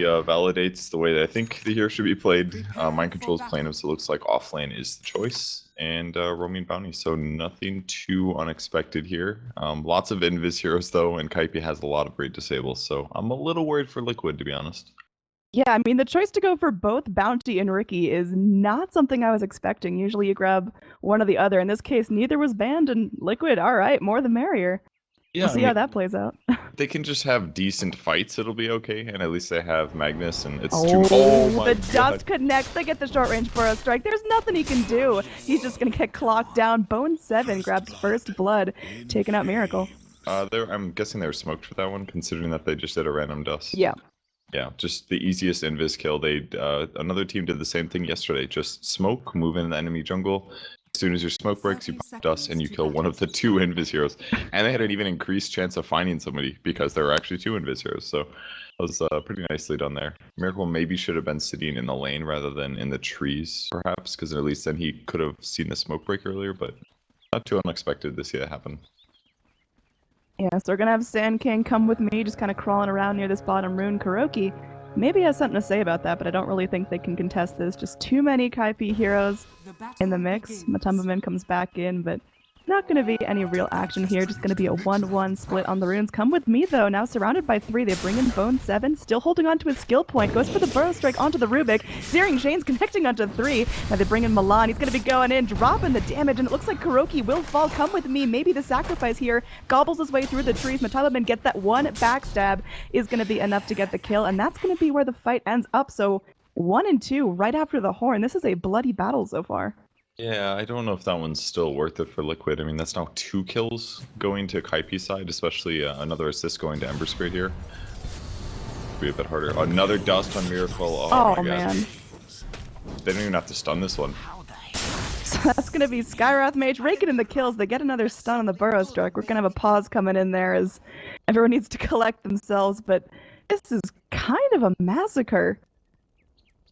validates the way that I think the hero should be played. Mind control is plain, so it looks like offlane is the choice, and roaming bounty, so nothing too unexpected here. Lots of invis heroes though, and Kaipi has a lot of great disables, so I'm a little worried for Liquid, to be honest. Yeah, I mean, the choice to go for both Bounty and Riki is not something I was expecting. Usually you grab one or the other. In this case, neither was banned, and Liquid, all right, more the merrier. Yeah, We'll see how that plays out. They can just have decent fights, it'll be okay, and at least they have Magnus, and it's the dust connects, they get the short range burrow strike. There's nothing he can do. He's just gonna get clocked down. Bone7 grabs first blood, taking out Miracle. I'm guessing they were smoked for that one, considering that they just did a random dust. Yeah. Yeah, just the easiest invis kill. Another team did the same thing yesterday. Just smoke, move in the enemy jungle. As soon as your smoke breaks, you pop dust and you kill one of the two invis heroes. And they had an even increased chance of finding somebody because there were actually two invis heroes. So it was pretty nicely done there. Miracle maybe should have been sitting in the lane rather than in the trees, perhaps, because at least then he could have seen the smoke break earlier, but not too unexpected to see that happen. Yeah, so we're gonna have Sand King come with me, just kind of crawling around near this bottom rune. Kuroki maybe has something to say about that, but I don't really think they can contest this. Just too many Kaipi heroes in the mix. Matumbaman comes back in, but not going to be any real action here. Just going to be a 1-1 split on the runes. Come with me, though. Now surrounded by 3. They bring in Bone7. Still holding on to his skill point. Goes for the burrow strike onto the Rubik. Searing Chains connecting onto 3. Now they bring in Milan. He's going to be going in, dropping the damage. And it looks like Kuroki will fall. Come with me. Maybe the sacrifice here gobbles his way through the trees. Matumbaman gets that one backstab. Is going to be enough to get the kill. And that's going to be where the fight ends up. So 1 and 2 right after the horn. This is a bloody battle so far. Yeah, I don't know if that one's still worth it for Liquid. I mean, that's now 2 kills going to Kaipi's side, especially another assist going to Ember Spirit here. Be a bit harder. Another dust on Miracle. Oh my man. God. They don't even have to stun this one. So that's going to be Skywrath Mage raking in the kills. They get another stun on the burrow strike. We're going to have a pause coming in there as everyone needs to collect themselves, but this is kind of a massacre.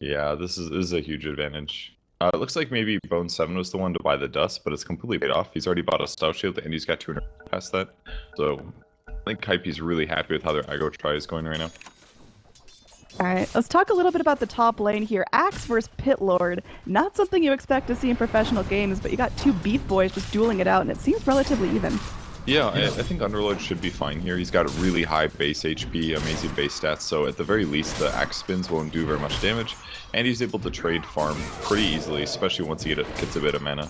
Yeah, this is a huge advantage. It looks like maybe Bone7 was the one to buy the dust, but it's completely paid off. He's already bought a Stout Shield, and he's got 200 past that. So I think Kaipi's really happy with how their aggro try is going right now. Alright, let's talk a little bit about the top lane here. Axe versus Pit Lord. Not something you expect to see in professional games, but you got 2 Beef Boys just dueling it out, and it seems relatively even. Yeah, I think Underlord should be fine here. He's got a really high base HP, amazing base stats, so at the very least the axe spins won't do very much damage, and he's able to trade farm pretty easily, especially once he gets a bit of mana.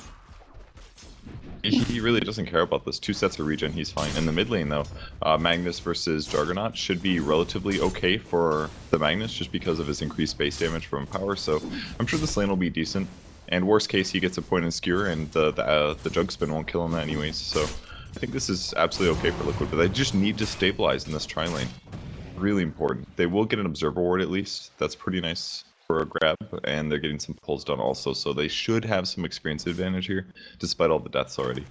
He really doesn't care about this. 2 sets of regen, he's fine. In the mid lane though, Magnus versus Juggernaut should be relatively okay for the Magnus just because of his increased base damage from power, so I'm sure this lane will be decent. And worst case, he gets a point in skewer and the Jug Spin won't kill him anyways, so I think this is absolutely okay for Liquid, but they just need to stabilize in this tri lane. Really important. They will get an Observer Ward at least. That's pretty nice for a grab, and they're getting some pulls done also, so they should have some experience advantage here, despite all the deaths already.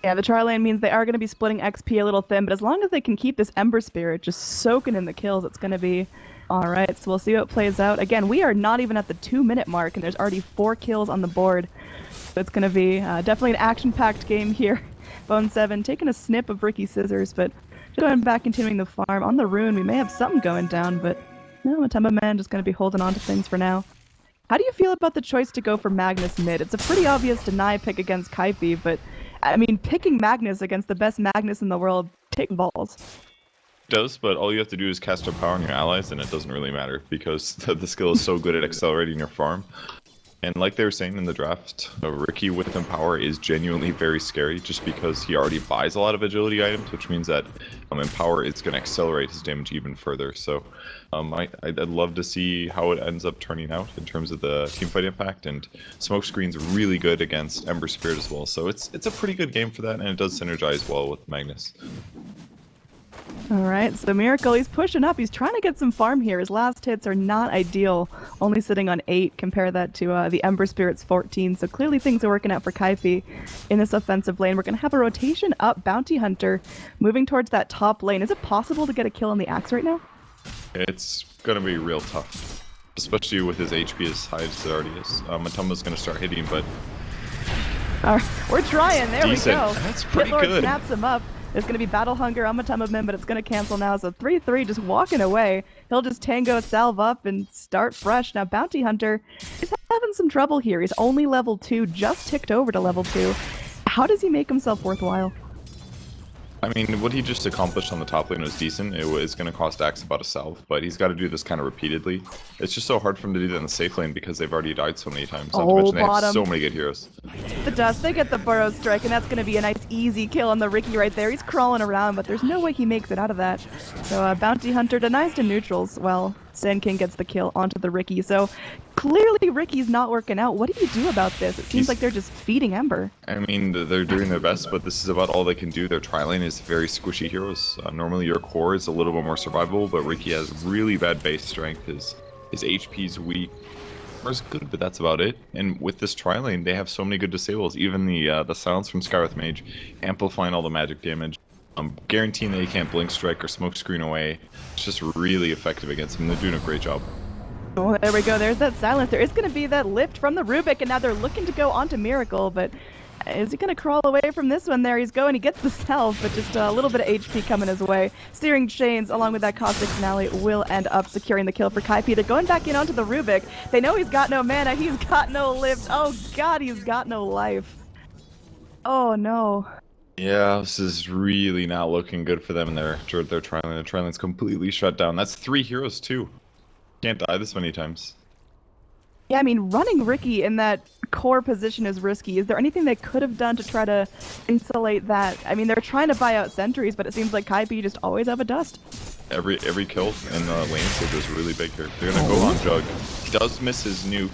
Yeah, the tri lane means they are going to be splitting XP a little thin, but as long as they can keep this Ember Spirit just soaking in the kills, it's going to be alright. So we'll see how it plays out. Again, we are not even at the 2-minute mark, and there's already 4 kills on the board. So it's going to be definitely an action-packed game here. Bone7 taking a snip of Ricky Scissors, but just going back, continuing the farm. On the rune, we may have something going down, but no, Matumbaman just going to be holding on to things for now. How do you feel about the choice to go for Magnus mid? It's a pretty obvious deny pick against Kaipi, but I mean, picking Magnus against the best Magnus in the world, take balls. It does, but all you have to do is cast a power on your allies, and it doesn't really matter because the skill is so good at accelerating your farm. And like they were saying in the draft, Riki with Empower is genuinely very scary just because he already buys a lot of agility items, which means that Empower is going to accelerate his damage even further. So I'd love to see how it ends up turning out in terms of the teamfight impact, and Smokescreen's really good against Ember Spirit as well. So it's a pretty good game for that, and it does synergize well with Magnus. Alright, so Miracle, he's pushing up. He's trying to get some farm here. His last hits are not ideal, only sitting on 8. Compare that to the Ember Spirit's 14. So clearly things are working out for Kaipi in this offensive lane. We're going to have a rotation up. Bounty Hunter moving towards that top lane. Is it possible to get a kill on the Axe right now? It's going to be real tough, especially with his HP as high as it already is. Matumba's going to start hitting, but... We're trying. There decent. We go. That's pretty Pitlord good. snaps him up. There's going to be Battle Hunger on Matumbamin, but it's going to cancel now. So 3-3 just walking away. He'll just Tango Salve up and start fresh. Now Bounty Hunter is having some trouble here. He's only level 2, just ticked over to level 2. How does he make himself worthwhile? I mean, what he just accomplished on the top lane was decent. It was going to cost Axe about a salve, but he's got to do this kind of repeatedly. It's just so hard for him to do that in the safe lane because they've already died so many times. Not to mention they have so many good heroes. The Dust, they get the Burrow Strike, and that's going to be a nice easy kill on the Riki right there. He's crawling around, but there's no way he makes it out of that. So Bounty Hunter denies to neutrals. Well, Sand King gets the kill onto the Riki. So clearly Riki's not working out. What do you do about this? It seems like they're just feeding Ember. I mean, they're doing their best, but this is about all they can do. Their tri-lane is very squishy heroes. Normally your core is a little bit more survivable, but Riki has really bad base strength. His HP's weak. Is good, but that's about it. And with this tri-lane, they have so many good disables. Even the silence from Skywrath Mage, amplifying all the magic damage, guaranteeing that he can't blink strike or smoke screen away. It's just really effective against him. They're doing a great job. Oh, there we go. There's that silence. There is going to be that lift from the Rubik, and now they're looking to go onto Miracle, but is he going to crawl away from this one there? He's going, he gets the salve, but just a little bit of HP coming his way. Steering Chains, along with that Caustic Finale, will end up securing the kill for Kaipi. They're going back in onto the Rubik. They know he's got no mana, he's got no lift. Oh god, he's got no life. Oh no. Yeah, this is really not looking good for them in their tri-lane. The tri-lane's completely shut down. That's 3 heroes too. Can't die this many times. Yeah, I mean, running Riki in that core position is risky. Is there anything they could have done to try to insulate that? I mean, they're trying to buy out sentries, but it seems like Kaipi just always have a dust. Every kill in the lane stage is really big here. They're gonna go on Jug. He does miss his nuke.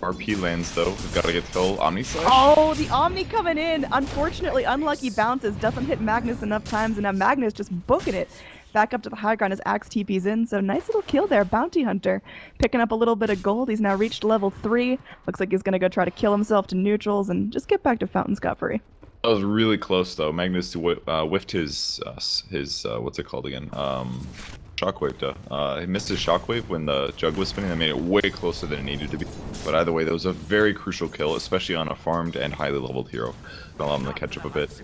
RP lands though. We've got to get Phil. Omni Slash. Oh, the Omni coming in. Unfortunately, unlucky bounces. Doesn't hit Magnus enough times, and now Magnus just booking it. Back up to the high ground as Axe TP's in, so nice little kill there. Bounty Hunter picking up a little bit of gold. He's now reached level 3. Looks like he's going to go try to kill himself to neutrals and just get back to Fountain scot-free. That was really close though. Magnus whiffed his what's it called again? Shockwave. He missed his shockwave when the jug was spinning. That made it way closer than it needed to be. But either way, that was a very crucial kill, especially on a farmed and highly leveled hero. Allow him to catch up a bit.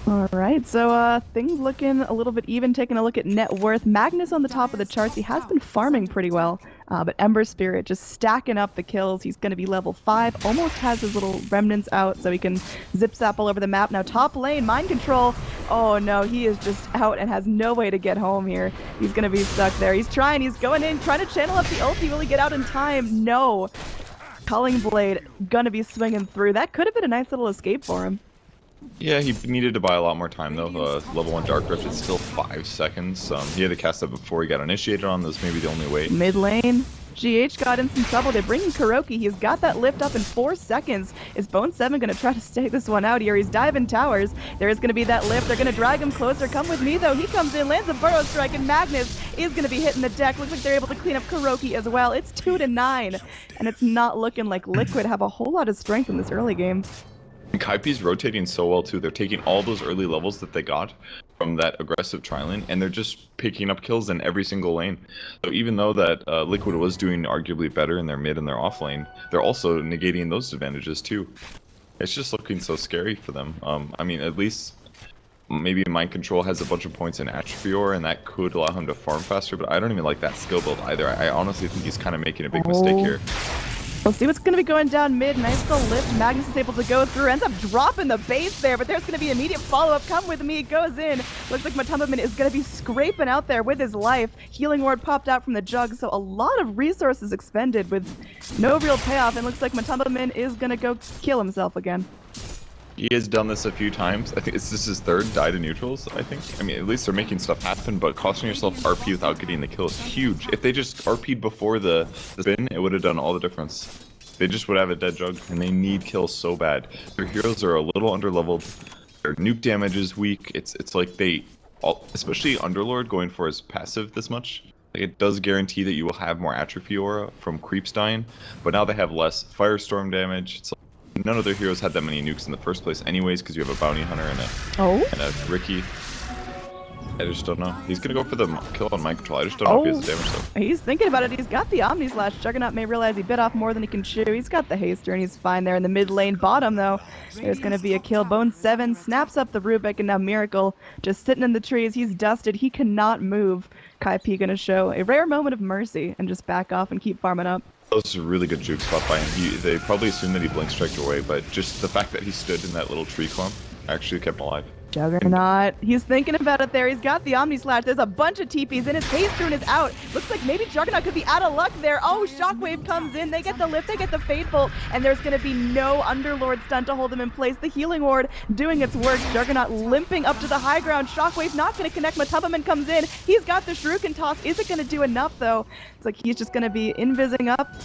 Alright, so things looking a little bit even. Taking a look at net worth. Magnus on the top of the charts. He has been farming pretty well, but Ember Spirit just stacking up the kills. He's going to be level 5. Almost has his little remnants out so he can zip zap all over the map. Now top lane, mind control. Oh no, he is just out and has no way to get home here. He's going to be stuck there. He's going in, trying to channel up the ulti. Will he get out in time? No. Culling Blade gonna be swinging through. That could have been a nice little escape for him. Yeah, he needed to buy a lot more time though. Level 1 Dark Rift is still 5 seconds. He had to cast that before he got initiated on. That was maybe the only way. Mid lane, GH got in some trouble. They're bringing Kuroki. He's got that lift up in 4 seconds. Is Bone7 going to try to stay this one out here? He's diving towers. There is going to be that lift. They're going to drag him closer. Come with me though. He comes in, lands a Burrow Strike, and Magnus is going to be hitting the deck. Looks like they're able to clean up Kuroki as well. It's 2-9, and it's not looking like Liquid have a whole lot of strength in this early game. And Kaipi's rotating so well too. They're taking all those early levels that they got from that aggressive tri-lane, and they're just picking up kills in every single lane. So even though that Liquid was doing arguably better in their mid and their off lane, they're also negating those advantages too. It's just looking so scary for them. I mean, at least maybe Mind Control has a bunch of points in Atrophior, and that could allow him to farm faster, but I don't even like that skill build either. I honestly think he's kind of making a big mistake here. We'll see what's going to be going down mid. Nice little lift. Magnus is able to go through. Ends up dropping the base there, but there's going to be immediate follow-up. Come with me. Goes in. Looks like Matumbamin is going to be scraping out there with his life. Healing Ward popped out from the jug, so a lot of resources expended with no real payoff. And looks like Matumbamin is going to go kill himself again. He has done this a few times. I think this is his 3rd die to neutrals, I think. I mean, at least they're making stuff happen, but costing yourself RP without getting the kill is huge. If they just RP'd before the spin, it would have done all the difference. They just would have a dead jug, and they need kills so bad. Their heroes are a little underleveled. Their nuke damage is weak. It's like especially Underlord going for his passive this much. It does guarantee that you will have more Atrophy Aura from creeps dying, but now they have less Firestorm damage. It's like none of their heroes had that many nukes in the first place anyways, because you have a Bounty Hunter and a Riki. I just don't know. He's gonna go for the kill on mind control. I just don't know if he has the damage though. He's thinking about it. He's got the Omni Slash. Juggernaut may realize he bit off more than he can chew. He's got the haster and he's fine there in the mid lane. Bottom though, there's gonna be a kill. Bo3 snaps up the Rubik and now Miracle just sitting in the trees. He's dusted. He cannot move. Kaipi gonna show a rare moment of mercy and just back off and keep farming up. That was a really good juke spot by him. They probably assumed that he blink striked away, but just the fact that he stood in that little tree clump actually kept him alive. Juggernaut, he's thinking about it there. He's got the Omni Slash. There's a bunch of TPs and his haste rune is out. Looks like maybe Juggernaut could be out of luck there. Oh, Shockwave comes in. They get the lift, they get the Fade Bolt, and there's going to be no Underlord stun to hold him in place. The Healing Ward doing its work. Juggernaut limping up to the high ground. Shockwave not going to connect. Matubbaman comes in. He's got the Shuriken toss. Is it going to do enough though? It's like he's just going to be invising up.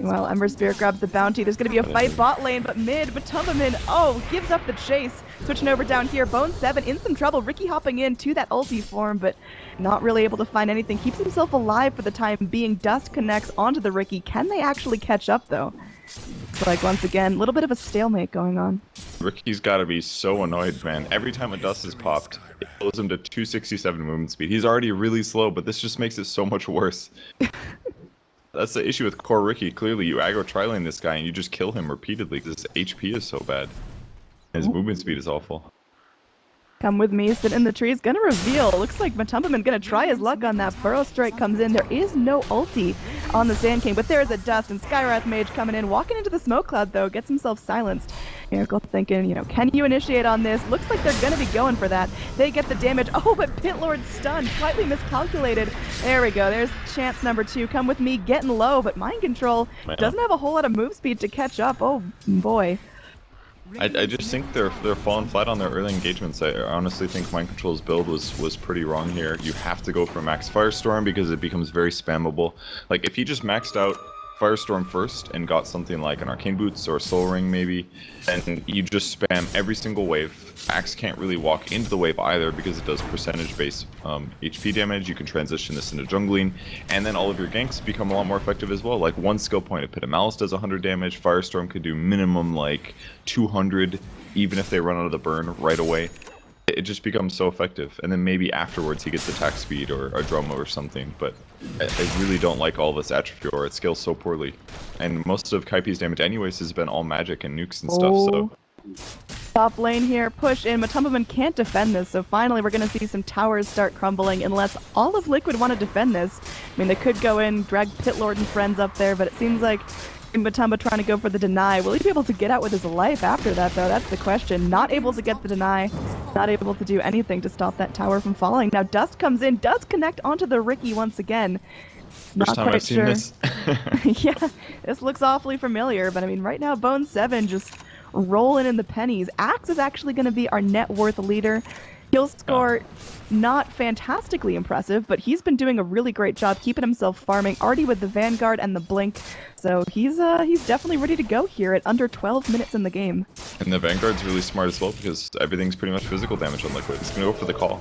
Well, Ember Spirit grabs the bounty. There's going to be a fight bot lane, but mid, Matubbaman, gives up the chase. Switching over down here, Bo3 in some trouble. Ricky hopping in to that ulti form, but not really able to find anything. Keeps himself alive for the time being. Dust connects onto the Ricky. Can they actually catch up though? It's like once again, a little bit of a stalemate going on. Ricky's got to be so annoyed, man. Every time a dust is popped, it blows him to 267 movement speed. He's already really slow, but this just makes it so much worse. That's the issue with core Ricky. Clearly, you aggro tri-lane this guy and you just kill him repeatedly because his HP is so bad. His movement speed is awful. Come with me, sit in the trees, gonna reveal. Looks like Matubbaman gonna try his luck on that. Burrow Strike comes in. There is no ulti on the Sand King, but there is a dust, and Skywrath Mage coming in, walking into the smoke cloud though, gets himself silenced. Miracle thinking, can you initiate on this? Looks like they're gonna be going for that. They get the damage. Oh, but Pit Lord stunned, slightly miscalculated. There we go, there's chance number 2. Come with me, getting low, but Mind Control doesn't have a whole lot of move speed to catch up. Oh boy. I just think they're falling flat on their early engagements. I honestly think Mind Control's build was pretty wrong here. You have to go for Max Firestorm because it becomes very spammable. Like if he just maxed out Firestorm first and got something like an Arcane Boots or a Soul Ring maybe, and you just spam every single wave. Axe can't really walk into the wave either because it does percentage-based HP damage. You can transition this into jungling, and then all of your ganks become a lot more effective as well. Like one skill point of Pit of Malice does 100 damage, Firestorm could do minimum like 200, even if they run out of the burn right away. It just becomes so effective, and then maybe afterwards he gets attack speed or a drum or something, but I really don't like all this atrophy, or it scales so poorly. And most of Kaipi's damage anyways has been all magic and nukes and stuff, so... Top lane here, push in. Matubbaman can't defend this, so finally we're going to see some towers start crumbling unless all of Liquid want to defend this. I mean, they could go in, drag Pit Lord and friends up there, but it seems like Matamba trying to go for the deny. Will he be able to get out with his life after that, though? That's the question. Not able to get the deny. Not able to do anything to stop that tower from falling. Now Dust comes in, does connect onto the Ricky once again. First time I've seen this. Yeah, this looks awfully familiar, but I mean, right now Bo3 just rolling in the pennies. Axe is actually going to be our net worth leader. Kill score, not fantastically impressive, but he's been doing a really great job keeping himself farming, already with the Vanguard and the Blink. So he's definitely ready to go here at under 12 minutes in the game. And the Vanguard's really smart as well because everything's pretty much physical damage on Liquid. He's going to go for the call.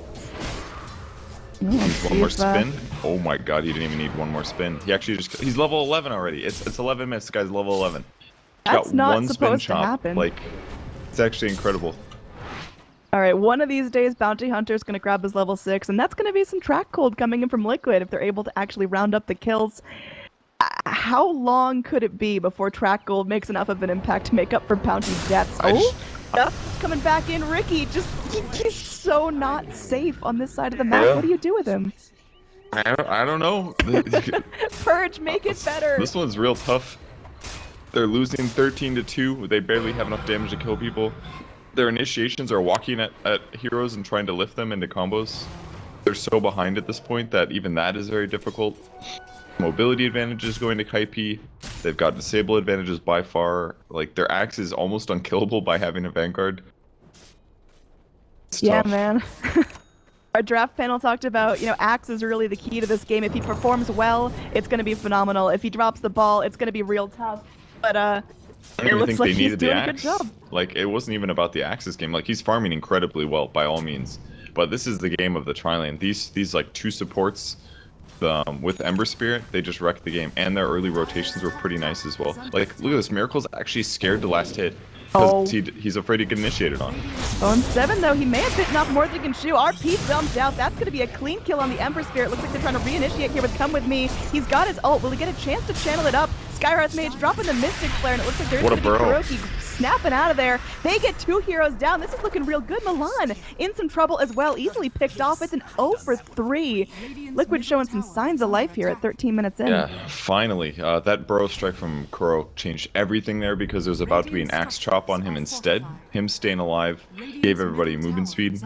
One more spin. Oh my god, he didn't even need one more spin. He actually just... He's level 11 already. It's 11 minutes, the guy's level 11. That's not supposed to happen. Like, it's actually incredible. Alright, one of these days, Bounty Hunter's going to grab his level 6, and that's going to be some track cold coming in from Liquid if they're able to actually round up the kills. How long could it be before track gold makes enough of an impact to make up for Bounty's deaths? Dust's coming back in. Ricky, he's so not safe on this side of the map. Yeah. What do you do with him? I don't know. Purge, make it better. This one's real tough. They're losing 13-2. They barely have enough damage to kill people. Their initiations are walking at heroes and trying to lift them into combos. They're so behind at this point that even that is very difficult. Mobility advantages going to Kaipi. They've got disable advantages by far. Like, their axe is almost unkillable by having a Vanguard. It's tough. Man. Our draft panel talked about, axe is really the key to this game. If he performs well, it's going to be phenomenal. If he drops the ball, it's going to be real tough. But, I don't even think they needed the axe. Like, it wasn't even about the axes game. Like, he's farming incredibly well by all means. But this is the game of the tri-lane. These like two supports with Ember Spirit, they just wrecked the game. And their early rotations were pretty nice as well. Like, look at this. Miracle's actually scared to last hit. Because he's afraid to get initiated on. bo3, though, he may have bitten off more than he can chew. RP jumped out. That's going to be a clean kill on the Ember Spirit. Looks like they're trying to reinitiate here with Come With Me. He's got his ult. Will he get a chance to channel it up? Skywrath Mage dropping the Mystic Flare, and it looks like there's going to be Kuroki snapping out of there. They get 2 heroes down. This is looking real good. Milan in some trouble as well. Easily picked off. It's an 0 for 3. Liquid showing some signs of life here at 13 minutes in. Yeah, finally. That Burrow Strike from Kuro changed everything there because there was about to be an Axe Chop on him instead. Him staying alive gave everybody movement speed.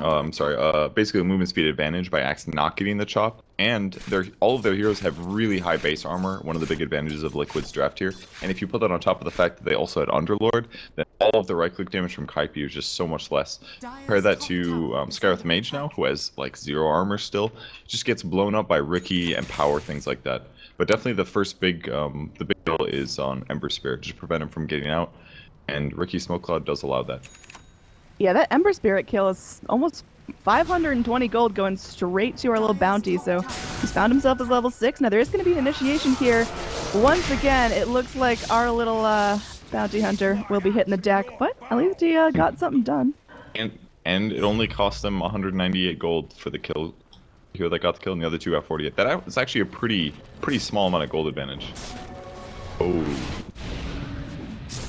Basically a movement speed advantage by Axe not getting the chop. And all of their heroes have really high base armor, one of the big advantages of Liquid's draft here. And if you put that on top of the fact that they also had Underlord, then all of the right-click damage from Kaipi is just so much less. Compare that to Skywrath Mage now, who has like 0 armor still. Just gets blown up by Riki and power, things like that. But definitely the first big deal is on Ember Spirit, just prevent him from getting out. And Riki Smoke Cloud does allow that. Yeah, that Ember Spirit kill is almost 520 gold going straight to our little bounty, so he's found himself as level 6. Now there is going to be an initiation here. Once again, it looks like our little bounty hunter will be hitting the deck, but at least he got something done. And it only cost them 198 gold for the kill. Here that got the kill, and the other 2 got 48. That is actually a pretty small amount of gold advantage. Oh.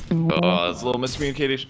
It's a little miscommunication.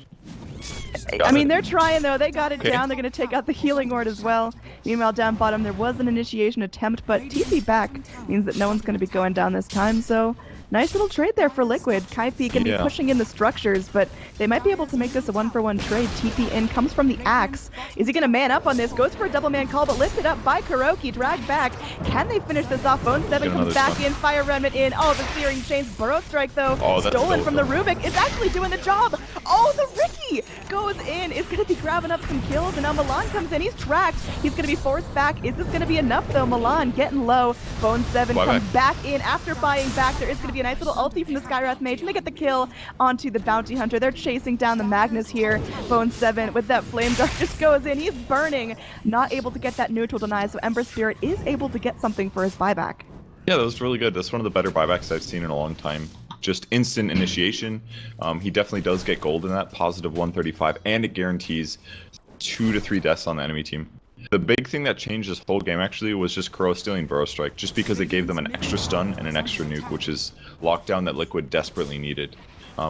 I mean, they're trying, though. They got it down. They're going to take out the healing ward as well. Meanwhile, down bottom, there was an initiation attempt, but TP back means that no one's going to be going down this time, so nice little trade there for Liquid. Kaipi going to be pushing in the structures, but they might be able to make this a 1-for-1 trade. TP in comes from the Axe. Is he going to man up on this? Goes for a double man call, but lifted up by Kuroki. Dragged back. Can they finish this off? bo3 comes back in. Fire Remnant in. Oh, the Searing Chains. Burrow Strike, though. Stolen from the Rubik. Is actually doing the job. Oh, the Riki goes in. Is going to be grabbing up some kills, and now Milan comes in. He's tracked. He's going to be forced back. Is this going to be enough, though? Milan getting low. bo3 comes back in after buying back. There is going to be a nice little ulti from the Skywrath Mage, and they get the kill onto the Bounty Hunter. They're chasing down the Magnus here. bo3 with that Flame Dart just goes in. He's burning. Not able to get that neutral deny, so Ember Spirit is able to get something for his buyback. Yeah, that was really good. That's one of the better buybacks I've seen in a long time. Just instant initiation. He definitely does get gold in that, positive 135, and it guarantees 2 to 3 deaths on the enemy team. The big thing that changed this whole game actually was just Kuro stealing Burrow Strike, just because it gave them an extra stun and an extra nuke, which is lockdown that Liquid desperately needed.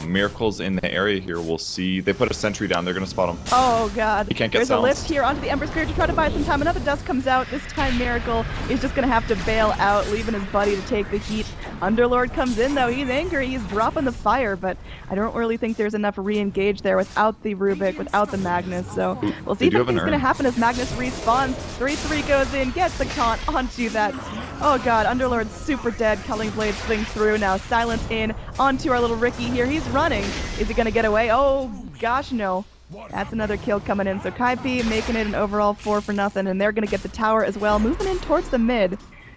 Miracles in the area here, we'll see. They put a sentry down, they're going to spot him. Oh god. He can't get There's silenced. A lift here onto the Ember Spirit to try to buy some time. Another dust comes out. This time Miracle is just going to have to bail out, leaving his buddy to take the heat. Underlord comes in though. He's angry. He's dropping the fire, but I don't really think there's enough re-engage there without the Rubik, without the Magnus. So we'll see if anything's going to happen as Magnus respawns. 3-3 goes in, gets the taunt onto that. Oh god, Underlord's super dead. Culling Blade swings through. Now Silence in onto our little Riki here. He's running. Is he going to get away? Oh gosh, no. That's another kill coming in. So Kaipi making it an overall 4-0, and they're going to get the tower as well. Moving in towards the mid.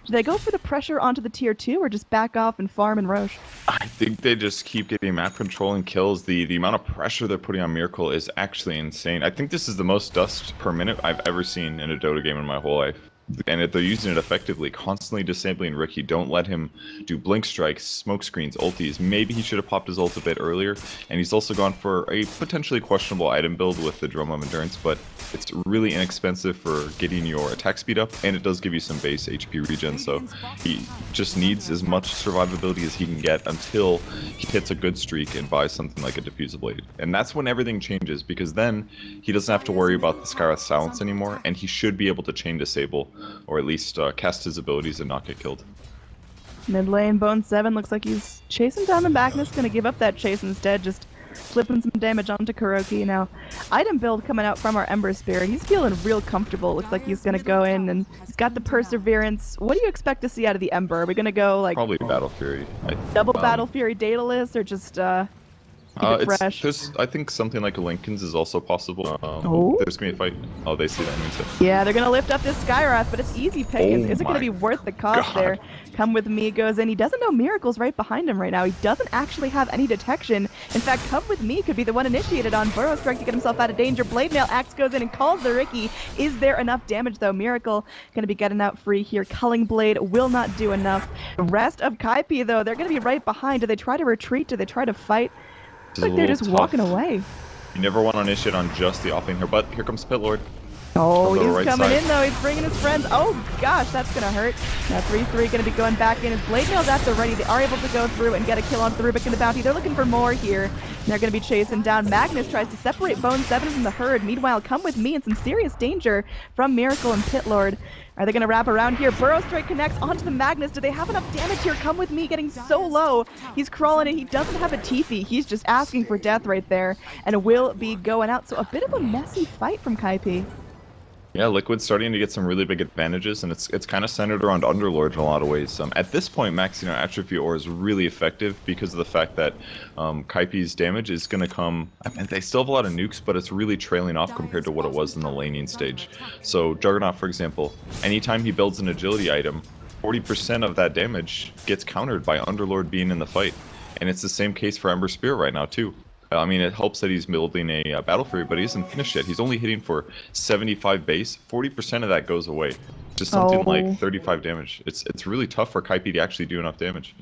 Do they go for the pressure onto the tier 2 or just back off and farm and Roche? I think they just keep getting map control and kills. The amount of pressure they're putting on Miracle is actually insane. I think this is the most dust per minute I've ever seen in a Dota game in my whole life. And if they're using it effectively, constantly disabling Riki. Don't let him do blink strikes, smoke screens, ultis. Maybe he should have popped his ult a bit earlier. And he's also gone for a potentially questionable item build with the Drum of Endurance, but it's really inexpensive for getting your attack speed up, and it does give you some base HP regen, so he just needs as much survivability as he can get until he hits a good streak and buys something like a Diffusal Blade. And that's when everything changes, because then he doesn't have to worry about the Skywrath Silence anymore, and he should be able to chain disable, or at least cast his abilities and not get killed. Mid lane, bo3 looks like he's chasing down the Magnus, gonna give up that chase instead, just flipping some damage onto Kuroki. Now, item build coming out from our Ember Spirit. He's feeling real comfortable. Looks like he's gonna go in, and he's got the Perseverance. What do you expect to see out of the Ember? Are we gonna go like probably Battle Fury? Double Battle Fury Daedalus, or just keep it fresh? I think something like a Lincoln's is also possible. There's gonna be a fight. Oh, they see that. Yeah, they're gonna lift up this Skywrath, but it's easy pickings. Is it gonna be worth the cost there? Come With Me goes in. He doesn't know Miracle's right behind him right now. He doesn't actually have any detection. In fact, Come With Me could be the one initiated on Burrow Strike to get himself out of danger. Blade Mail Axe goes in and calls the Riki. Is there enough damage though? Miracle gonna be getting out free here. Culling Blade will not do enough. The rest of Kaipi though, they're gonna be right behind. Do they try to retreat? Do they try to fight? Looks like they're just walking away. You never want to initiate on just the offlane here, but here comes Pit Lord. Oh, he's right coming side. in though. He's bringing his friends. Oh gosh, that's gonna hurt. Now 3-3 gonna be going back in. His blade mail's at the ready. They are able to go through and get a kill onto the Rubik and the Bounty. They're looking for more here. And they're gonna be chasing down. Magnus tries to separate Bone7 from the herd. Meanwhile, Come With Me in some serious danger from Miracle and Pit Lord. Are they gonna wrap around here? Burrow Strike connects onto the Magnus. Do they have enough damage here? Come With Me getting so low. He's crawling and he doesn't have a TP. He's just asking for death right there and will be going out. So a bit of a messy fight from Kaipi. Yeah, Liquid's starting to get some really big advantages, and it's kind of centered around Underlord in a lot of ways. At this point, maxing out Atrophy Ore is really effective because of the fact that Kaipi's damage is going to come... I mean, they still have a lot of nukes, but it's really trailing off compared to what it was in the laning stage. So Juggernaut, for example, anytime he builds an agility item, 40% of that damage gets countered by Underlord being in the fight. And it's the same case for Ember Spirit right now, too. I mean, it helps that he's building a Battle Fury, but he isn't finished yet. He's only hitting for 75 base. 40% of that goes away. Just something like 35 damage. It's really tough for Kaipi to actually do enough damage.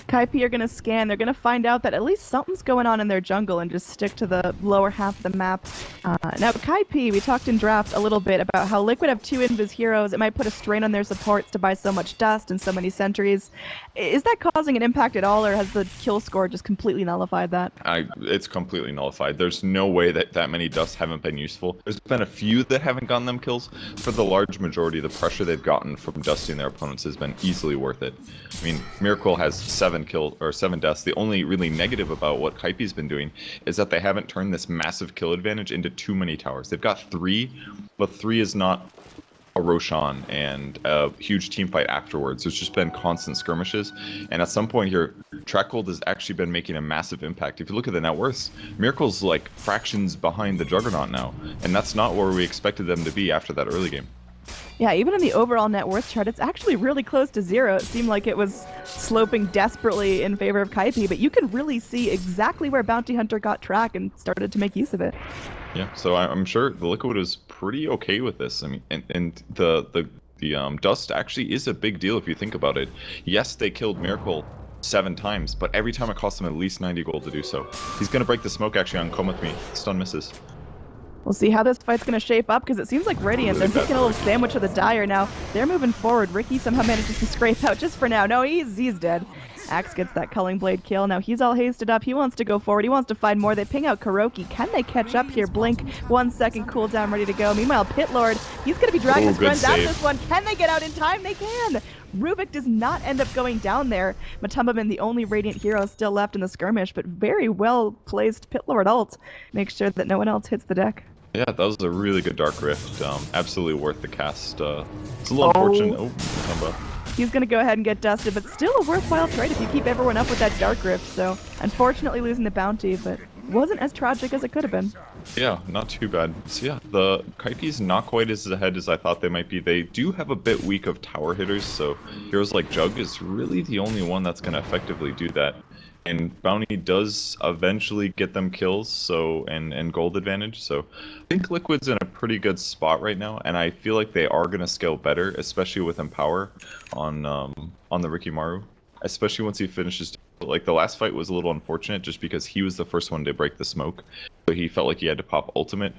Kaipi are going to scan. They're going to find out that at least something's going on in their jungle and just stick to the lower half of the map. Now, Kaipi, we talked in draft a little bit about how Liquid have 2 Invis heroes. It might put a strain on their supports to buy so much dust and so many sentries. Is that causing an impact at all, or has the kill score just completely nullified that? It's completely nullified. There's no way that many dusts haven't been useful. There's been a few that haven't gotten them kills. For the large majority, the pressure they've gotten from dusting their opponents has been easily worth it. I mean, Miracle has 7 kills or 7 deaths. The only really negative about what Kaipi's been doing is that they haven't turned this massive kill advantage into too many towers. They've got 3, but 3 is not a Roshan and a huge team fight afterwards. It's just been constant skirmishes, and at some point here, Track Gold has actually been making a massive impact. If you look at the net worths, Miracle's like fractions behind the Juggernaut now, and that's not where we expected them to be after that early game. Yeah, even in the overall net worth chart, it's actually really close to 0. It seemed like it was sloping desperately in favor of Kaipi, but you can really see exactly where Bounty Hunter got track and started to make use of it. Yeah, so I'm sure the Liquid is pretty okay with this. I mean, and the dust actually is a big deal if you think about it. Yes, they killed Miracle 7 times, but every time it cost them at least 90 gold to do so. He's gonna break the smoke actually on Come With Me. Stun misses. We'll see how this fight's going to shape up, because it seems like Radiant, they're taking a little sandwich of the Dire now. They're moving forward. Ricky somehow manages to scrape out just for now. No, he's dead. Axe gets that Culling Blade kill. Now he's all hasted up. He wants to go forward. He wants to find more. They ping out Kuroki. Can they catch up here? Blink, 1 second cooldown, ready to go. Meanwhile, Pit Lord, he's going to be dragging his friends out of this one. Can they get out in time? They can! Rubik does not end up going down there. Matumbaman, the only Radiant hero still left in the skirmish, but very well placed Pit Lord ult. Make sure that no one else hits the deck. Yeah, that was a really good Dark Rift. Absolutely worth the cast. It's a little unfortunate. Oh, Matumba. He's going to go ahead and get dusted, but still a worthwhile trade if you keep everyone up with that Dark Rift. So, unfortunately losing the bounty, but wasn't as tragic as it could have been. Yeah, not too bad. So yeah, the Kaipi's not quite as ahead as I thought they might be. They do have a bit weak of tower hitters, so heroes like Jug is really the only one that's going to effectively do that. And Bounty does eventually get them kills, so and gold advantage. So I think Liquid's in a pretty good spot right now, and I feel like they are gonna scale better, especially with Empower on the Rikimaru. Especially once he finishes. Like the last fight was a little unfortunate, just because he was the first one to break the smoke, so he felt like he had to pop ultimate,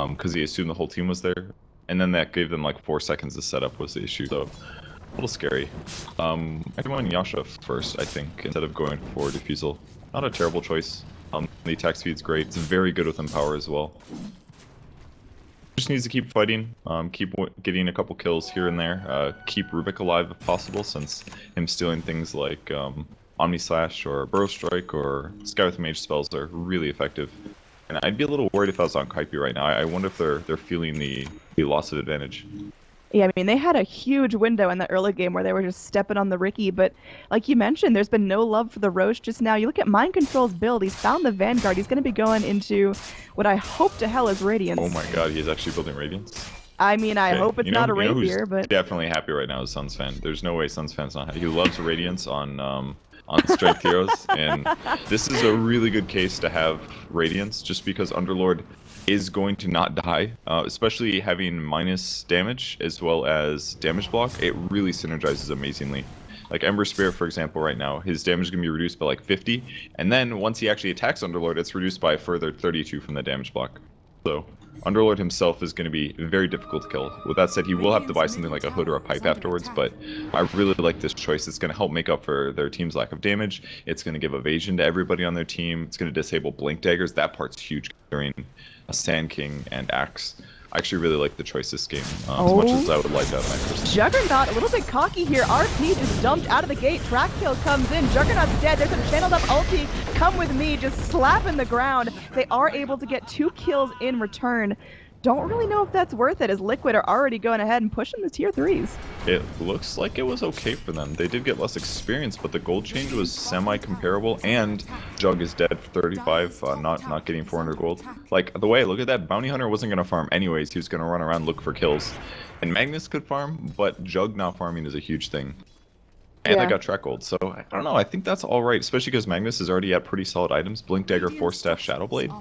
because he assumed the whole team was there, and then that gave them like 4 seconds to set up was the issue. So. A little scary. I can run Yasha first, I think, instead of going for Diffusal. Not a terrible choice. The attack speed's great. It's very good with Empower as well. Just needs to keep fighting, keep getting a couple kills here and there, keep Rubik alive if possible, since him stealing things like Omni Slash or Burrow Strike or Sky with Mage spells are really effective. And I'd be a little worried if I was on Kaipi right now. I wonder if they're feeling the loss of advantage. Yeah, I mean, they had a huge window in the early game where they were just stepping on the Ricky, but like you mentioned, there's been no love for the Roche just now. You look at Mind Control's build, he's found the Vanguard. He's going to be going into what I hope to hell is Radiance. Oh my god, he's actually building Radiance? I mean, I hope it's not a Rapier, but... definitely happy right now is Suns fan. There's no way Suns fan's not happy. He loves Radiance on Strength Heroes, and this is a really good case to have Radiance, just because Underlord is going to not die, especially having minus damage as well as damage block. It really synergizes amazingly. Like Ember Spirit, for example, right now, his damage is going to be reduced by like 50, and then once he actually attacks Underlord, it's reduced by a further 32 from the damage block. So Underlord himself is going to be very difficult to kill. With that said, he will have to buy something like a hood or a pipe afterwards, but I really like this choice. It's going to help make up for their team's lack of damage. It's going to give evasion to everybody on their team. It's going to disable blink daggers. That part's huge during a Sand King and Axe. I actually really like the choice this game, as much as I would like that my first. Juggernaut, a little bit cocky here. RP just dumped out of the gate. Track kill comes in. Juggernaut's dead. There's a channeled up ulti. Come with me, just slapping the ground. They are able to get 2 kills in return. Don't really know if that's worth it, as Liquid are already going ahead and pushing the tier 3s. It looks like it was okay for them. They did get less experience, but the gold change was semi-comparable, and Jug is dead for 35, not getting 400 gold. Like, the way I look at that, Bounty Hunter wasn't going to farm anyways. He was going to run around, look for kills. And Magnus could farm, but Jug not farming is a huge thing. And I got track gold, so I don't know. I think that's all right, especially because Magnus is already at pretty solid items. Blink Dagger, Force Staff, Shadow Blade.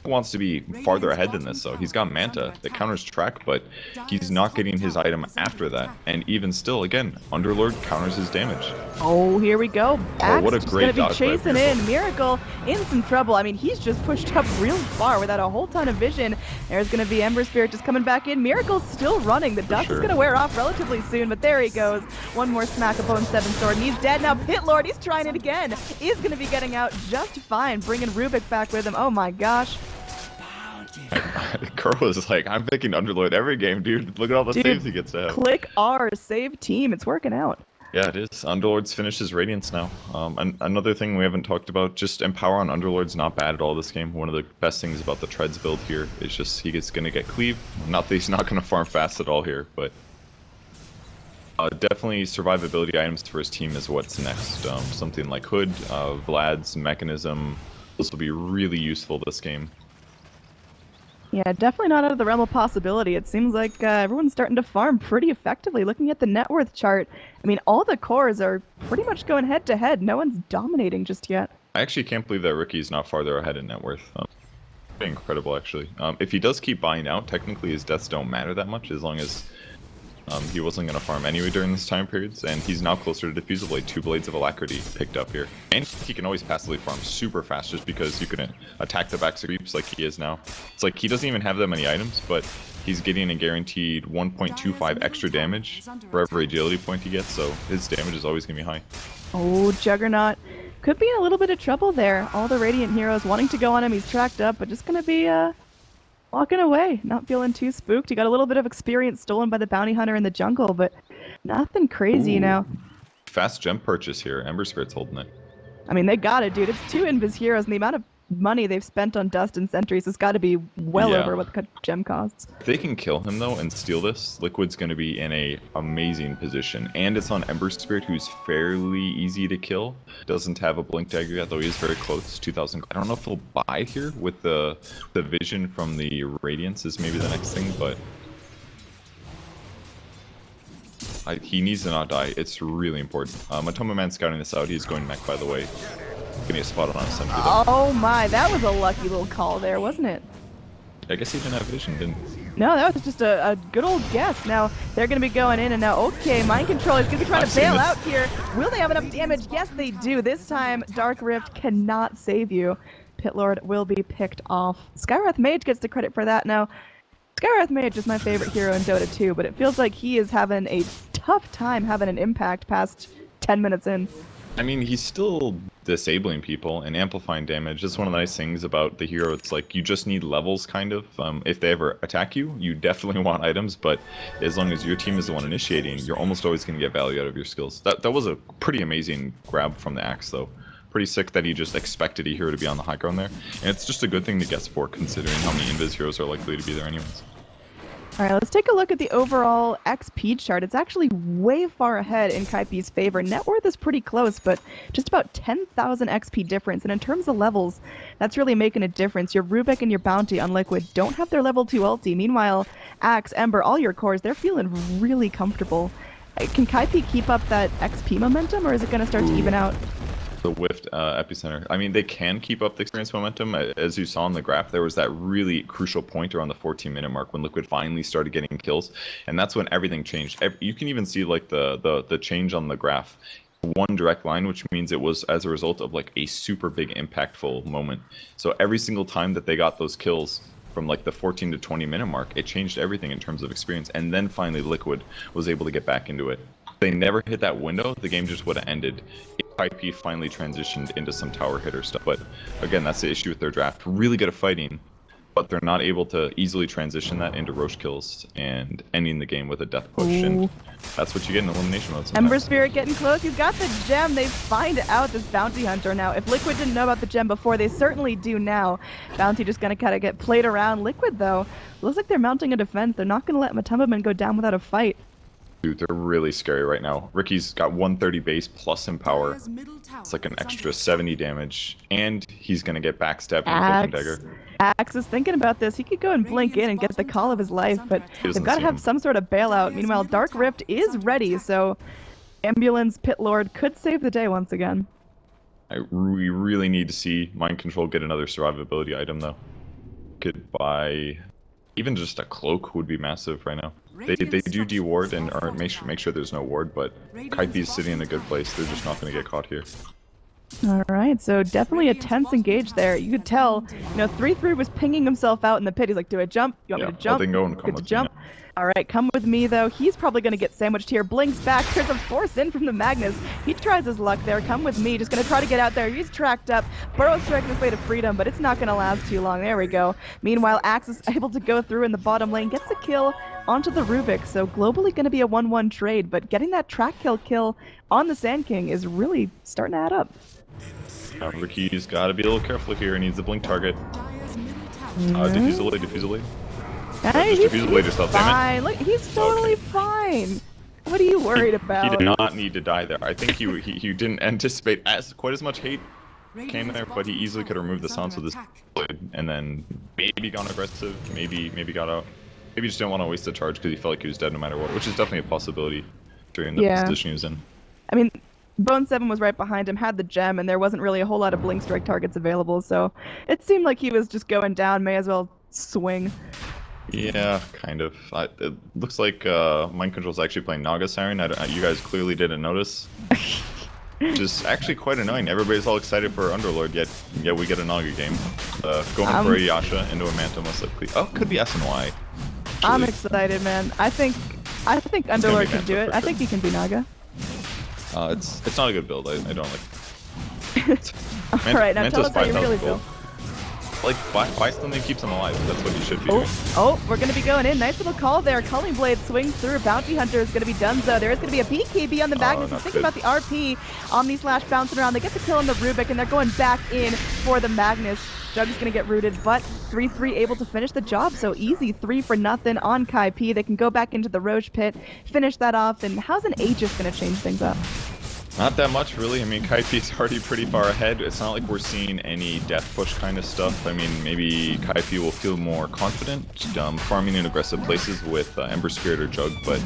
Wants to be farther ahead than this, though. He's got Manta that counters track, but he's not getting his item after that. And even still, again, Underlord counters his damage. Oh, here we go. Axe what a just great gonna be dodge by chasing in. Miracle in some trouble. I mean, he's just pushed up real far without a whole ton of vision. There's gonna be Ember Spirit just coming back in. Miracle's still running. The dust is gonna wear off relatively soon, but there he goes. One more smack of Bone 7 sword, and he's dead. Now Pit Lord, he's trying it again. Is gonna be getting out just fine, bringing Rubik back with him. Oh my gosh. Curl is like, I'm picking Underlord every game, dude. Look at all the saves he gets to have. Click R, save team. It's working out. Yeah, it is. Underlord's finished his Radiance now. Another thing we haven't talked about, just Empower on Underlord's not bad at all this game. One of the best things about the Treads build here is just he is going to get cleave. Not that he's not going to farm fast at all here, but definitely survivability items for his team is what's next. Something like Hood, Vlad's Mechanism. This will be really useful this game. Yeah, definitely not out of the realm of possibility. It seems like everyone's starting to farm pretty effectively. Looking at the net worth chart, I mean, all the cores are pretty much going head to head. No one's dominating just yet. I actually can't believe that Ricky's not farther ahead in net worth. Incredible, actually. If he does keep buying out, technically his deaths don't matter that much, as long as he wasn't going to farm anyway during this time periods, and he's now closer to Diffusal Blade. 2 Blades of Alacrity picked up here. And he can always passively farm super fast just because you can attack the backs of creeps like he is now. It's like he doesn't even have that many items, but he's getting a guaranteed 1.25 extra damage for every agility point he gets, so his damage is always going to be high. Oh, Juggernaut could be in a little bit of trouble there. All the Radiant heroes wanting to go on him. He's tracked up, but just going to be walking away, not feeling too spooked. He got a little bit of experience stolen by the Bounty Hunter in the jungle, but nothing crazy now. Fast gem purchase here. Ember Spirit's holding it. I mean, they got it, dude. It's 2 Invis heroes, and the amount of money they've spent on Dust and Sentries has got to be well over what the gem costs. If they can kill him, though, and steal this, Liquid's going to be in a amazing position. And it's on Ember Spirit, who's fairly easy to kill. Doesn't have a Blink Dagger yet, though he is very close. 2,000. I don't know if he'll buy here with the vision from the Radiance is maybe the next thing, but he needs to not die. It's really important. Matoma Man scouting this out. He's going mech, by the way. Give me a spot on Sentry. Oh my, that was a lucky little call there, wasn't it? I guess he didn't have vision, didn't he? No, that was just a good old guess. Now, they're going to be going in, and now, okay, Mind Control is going to be trying to bail out here. Will they have enough damage? Yes, they do. This time, Dark Rift cannot save you. Pit Lord will be picked off. Skywrath Mage gets the credit for that. Now, Skywrath Mage is my favorite hero in Dota 2, but it feels like he is having a tough time having an impact past 10 minutes in. I mean, he's still disabling people and amplifying damage. That's one of the nice things about the hero. It's like you just need levels, kind of. If they ever attack you, you definitely want items, but as long as your team is the one initiating, you're almost always going to get value out of your skills. That was a pretty amazing grab from the Axe, though. Pretty sick that he just expected a hero to be on the high ground there. And it's just a good thing to get support, considering how many Invis heroes are likely to be there anyways. All right, let's take a look at the overall XP chart. It's actually way far ahead in Kaipi's favor. Net worth is pretty close, but just about 10,000 XP difference. And in terms of levels, that's really making a difference. Your Rubik and your Bounty on Liquid don't have their level 2 ulti. Meanwhile, Axe, Ember, all your cores, they're feeling really comfortable. Can Kaipi keep up that XP momentum, or is it going to start to even out? The whiffed epicenter. I mean, they can keep up the experience momentum. As you saw in the graph, there was that really crucial point around the 14-minute mark when Liquid finally started getting kills, and that's when everything changed. You can even see like the change on the graph. One direct line, which means it was as a result of like a super big impactful moment. So every single time that they got those kills from like the 14 to 20-minute mark, it changed everything in terms of experience. And then finally Liquid was able to get back into it. If they never hit that window, the game just would have ended. Kaipi finally transitioned into some tower hitter stuff, but again, that's the issue with their draft. Really good at fighting, but they're not able to easily transition that into Roche kills and ending the game with a death push. Ooh. And that's what you get in Elimination Mode sometimes. Ember Spirit getting close. He's got the gem. They find out this Bounty Hunter now. If Liquid didn't know about the gem before, they certainly do now. Bounty just gonna kind of get played around. Liquid, though, looks like they're mounting a defense. They're not gonna let Matumbaman go down without a fight. Dude, they're really scary right now. Ricky's got 130 base plus in power. It's like an extra 70 damage, and he's gonna get backstabbed with a dagger. Axe is thinking about this. He could go and blink in and get the call of his life, but they've got to have some sort of bailout. Meanwhile, Dark Rift is ready, so Ambulance Pit Lord could save the day once again. We really need to see Mind Control get another survivability item, though. Could buy even just a cloak would be massive right now. They do deward and make sure there's no ward, but Kaipi's sitting in a good place. They're just not going to get caught here. All right, so definitely a tense engage there. You could tell, 3-3 was pinging himself out in the pit. He's like, do I jump? You want me to jump? Let them go and come with jump. All right, come with me, though. He's probably going to get sandwiched here. Blinks back. There's a force in from the Magnus. He tries his luck there. Come with me. Just going to try to get out there. He's tracked up. Burrow's striking his way to freedom, but it's not going to last too long. There we go. Meanwhile, Axe is able to go through in the bottom lane. Gets a kill onto the Rubik. So globally going to be a 1-1 trade, but getting that track kill on the Sand King is really starting to add up. Ricky's got to be a little careful here. He needs a blink target. Diffuse the lead. Hey, just defuse the blade yourself, fine. damn it. Look, he's totally fine. What are you worried about? He did not need to die there. I think he didn't anticipate quite as much hate came there, but he easily could have removed the silence with his blade and then maybe gone aggressive, maybe got out. Maybe just didn't want to waste the charge because he felt like he was dead no matter what, which is definitely a possibility during the position he was in. I mean, Bone 7 was right behind him, had the gem, and there wasn't really a whole lot of blink strike targets available, so it seemed like he was just going down, may as well swing. Yeah, kind of. It looks like Mind Control's actually playing Naga Siren. You guys clearly didn't notice. Which is actually quite annoying. Everybody's all excited for Underlord, yet we get a Naga game. Going for a Yasha into a Manta most likely. Oh, could be S and Y. I'm excited, man. I think Underlord can do it. I think he can be Naga. It's not a good build. I don't like. Alright, now tell us how you really feel. Like, buy something that keeps him alive. That's what you should be doing. Oh, we're going to be going in. Nice little call there. Culling Blade swings through. Bounty Hunter is going to be done, so there is going to be a BKB on the Magnus. He's thinking about the RP. Omni Slash bouncing around. They get the kill on the Rubik, and they're going back in for the Magnus. Jug's going to get rooted, but 3-3 able to finish the job. So easy 3-0 on Kaipi. They can go back into the Roche pit, finish that off, and how's an Aegis going to change things up? Not that much, really. I mean, Kaipi's already pretty far ahead. It's not like we're seeing any death push kind of stuff. I mean, maybe Kaipi will feel more confident farming in aggressive places with Ember Spirit or Jug, but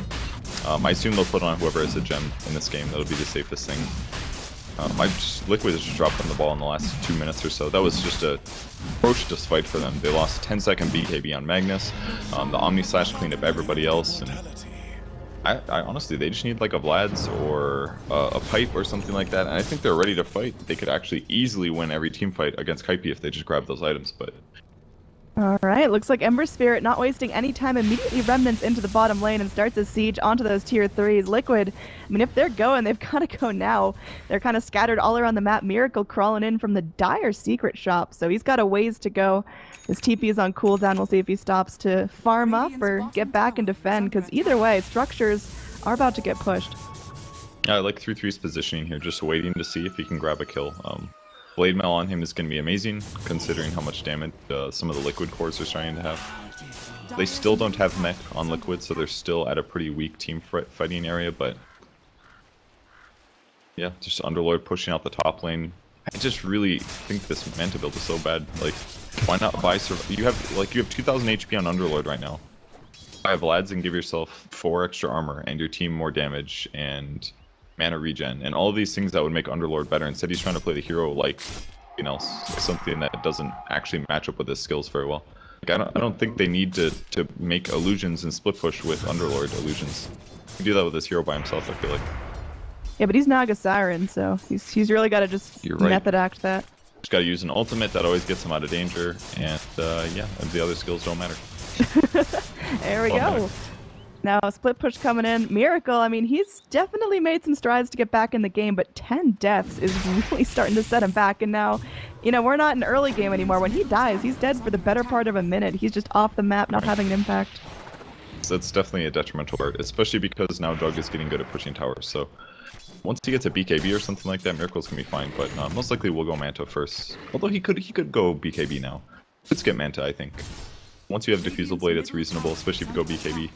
I assume they'll put on whoever has a gem in this game. That'll be the safest thing. Liquid has just dropped on the ball in the last 2 minutes or so. That was just a ferocious fight for them. They lost 10-second BKB on Magnus. The Omni Slash cleaned up everybody else, and I honestly, they just need like a Vlad's or a Pipe or something like that, and I think they're ready to fight. They could actually easily win every team fight against Kaipi if they just grab those items, but... Alright, looks like Ember Spirit not wasting any time, immediately remnants into the bottom lane and starts a siege onto those tier 3s. Liquid, I mean, if they're going, they've got to go now. They're kind of scattered all around the map. Miracle crawling in from the Dire secret shop, so he's got a ways to go. His TP is on cooldown. We'll see if he stops to farm up or get back and defend, because either way, structures are about to get pushed. Yeah, I like 3-3's positioning here, just waiting to see if he can grab a kill. Blade Mail on him is going to be amazing, considering how much damage some of the Liquid cores are starting to have. They still don't have mech on Liquid, so they're still at a pretty weak team fighting area, but... yeah, just Underlord pushing out the top lane. I just really think this Manta build is so bad. Like, why not buy... You have 2,000 HP on Underlord right now. Buy Vlad's and give yourself 4 extra armor, and your team more damage, and mana regen, and all of these things that would make Underlord better. Instead, he's trying to play the hero like else, something that doesn't actually match up with his skills very well. Like, I don't think they need to make illusions and split push with Underlord illusions. He can do that with his hero by himself, I feel like. Yeah, but he's Naga Siren, so he's really got to just method act that. Just got to use an ultimate that always gets him out of danger, and yeah, and the other skills don't matter. There we go. Now, split push coming in. Miracle, I mean, he's definitely made some strides to get back in the game, but 10 deaths is really starting to set him back. And now, you know, we're not in early game anymore. When he dies, he's dead for the better part of a minute. He's just off the map, not having an impact. So that's definitely a detrimental part, especially because now Jug is getting good at pushing towers. So once he gets a BKB or something like that, Miracle's gonna be fine. But most likely we'll go Manta first. Although he could go BKB now. Let's get Manta, I think. Once you have Diffusal Blade, it's reasonable, especially if you go BKB.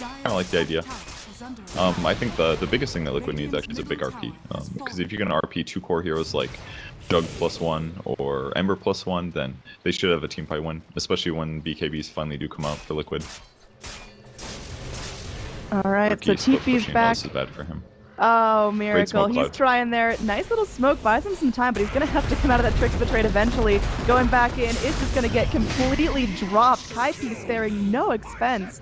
I don't like the idea. I think the biggest thing that Liquid needs actually is a big RP. Because if you're going to RP 2 core heroes like Jug +1 or Ember +1, then they should have a team fight win, especially when BKBs finally do come out for Liquid. Alright, so TP's back. This is bad for him. Oh, Miracle. He's trying there. Nice little smoke, buys him some time, but he's going to have to come out of that trick of the trade eventually. Going back in is just going to get completely dropped. Kaipi sparing no expense.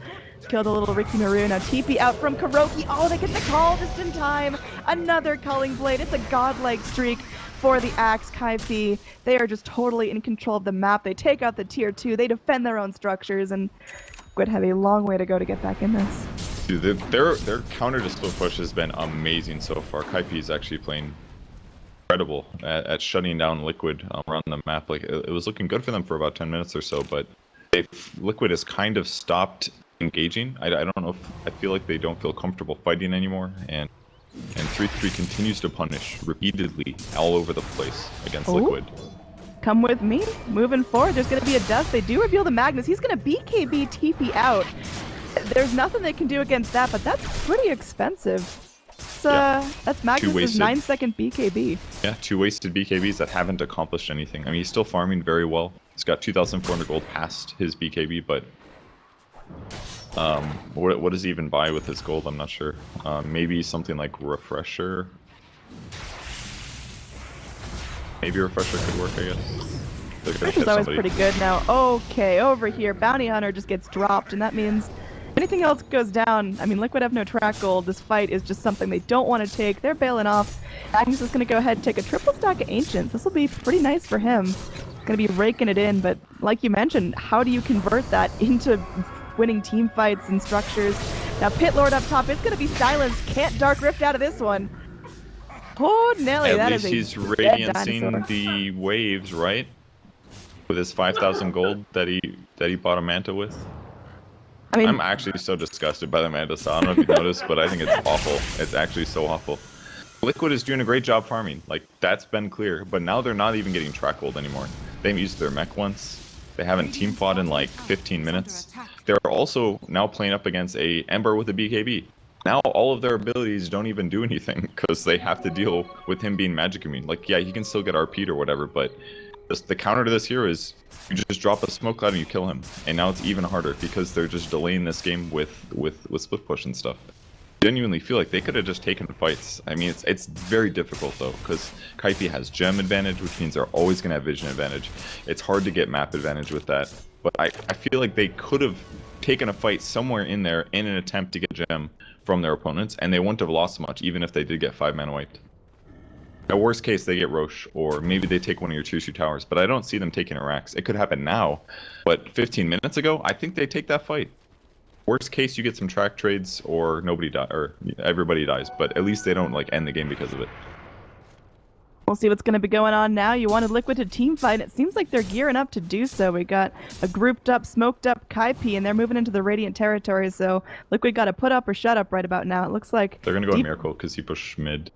Killed a little Ricky Maroon. Now TP out from Kuroki. Oh, they get the call just in time. Another Culling Blade. It's a godlike streak for the Axe Kaipi. They are just totally in control of the map. They take out the tier 2. They defend their own structures, and would have a long way to go to get back in this. Dude, their counter to split push has been amazing so far. Kaipi is actually playing incredible at shutting down Liquid around the map. Like it was looking good for them for about 10 minutes or so, but Liquid has kind of stopped engaging. I don't know if I feel like they don't feel comfortable fighting anymore, and 3-3 continues to punish repeatedly all over the place against Liquid. Come with me. Moving forward, there's going to be a dust. They do reveal the Magnus. He's going to BKB TP out. There's nothing they can do against that, but that's pretty expensive. That's Magnus' 9-second BKB. Yeah, 2 wasted BKBs that haven't accomplished anything. I mean, he's still farming very well. He's got 2,400 gold past his BKB, but what does he even buy with his gold? I'm not sure. Maybe something like Refresher. Maybe Refresher could work, I guess. Refresher's always pretty good now. Okay, over here, Bounty Hunter just gets dropped, and that means anything else goes down. I mean, Liquid have no track gold. This fight is just something they don't want to take. They're bailing off. Magnus is going to go ahead and take a triple stack of Ancients. This will be pretty nice for him. Going to be raking it in, but like you mentioned, how do you convert that into winning team fights and structures? Now, Pit Lord up top, it's going to be silenced. Can't Dark Rift out of this one. Oh, Nelly, that is a At least he's radiancing the waves, right? With his 5,000 gold that he bought a Manta with. I mean, I'm actually so disgusted by the Manta style. I don't know if you noticed, but I think it's awful. It's actually so awful. Liquid is doing a great job farming. Like, that's been clear. But now they're not even getting track gold anymore. They haven't used their mech once. They haven't team fought in like 15 minutes. They're also now playing up against a Ember with a BKB. Now all of their abilities don't even do anything because they have to deal with him being magic immune. Like, yeah, he can still get RP'd or whatever, but the counter to this hero is you just drop a smoke cloud and you kill him. And now it's even harder because they're just delaying this game with split push and stuff. I genuinely feel like they could have just taken fights. I mean, it's very difficult though because Kaipi has gem advantage, which means they're always gonna have vision advantage. It's hard to get map advantage with that. But I feel like they could have taken a fight somewhere in there in an attempt to get gem from their opponents, and they wouldn't have lost much even if they did get 5 mana wiped. At worst case, they get Roche, or maybe they take one of your tier 2 towers, but I don't see them taking a Rax. It could happen now, but 15 minutes ago, I think they take that fight. Worst case, you get some track trades, or everybody dies, but at least they don't like end the game because of it. We'll see what's going to be going on now. You wanted Liquid to team fight. It seems like they're gearing up to do so. We got a grouped up, smoked up Kaipi, and they're moving into the Radiant territory. So Liquid got to put up or shut up right about now. It looks like they're going to go Miracle because he pushed mid.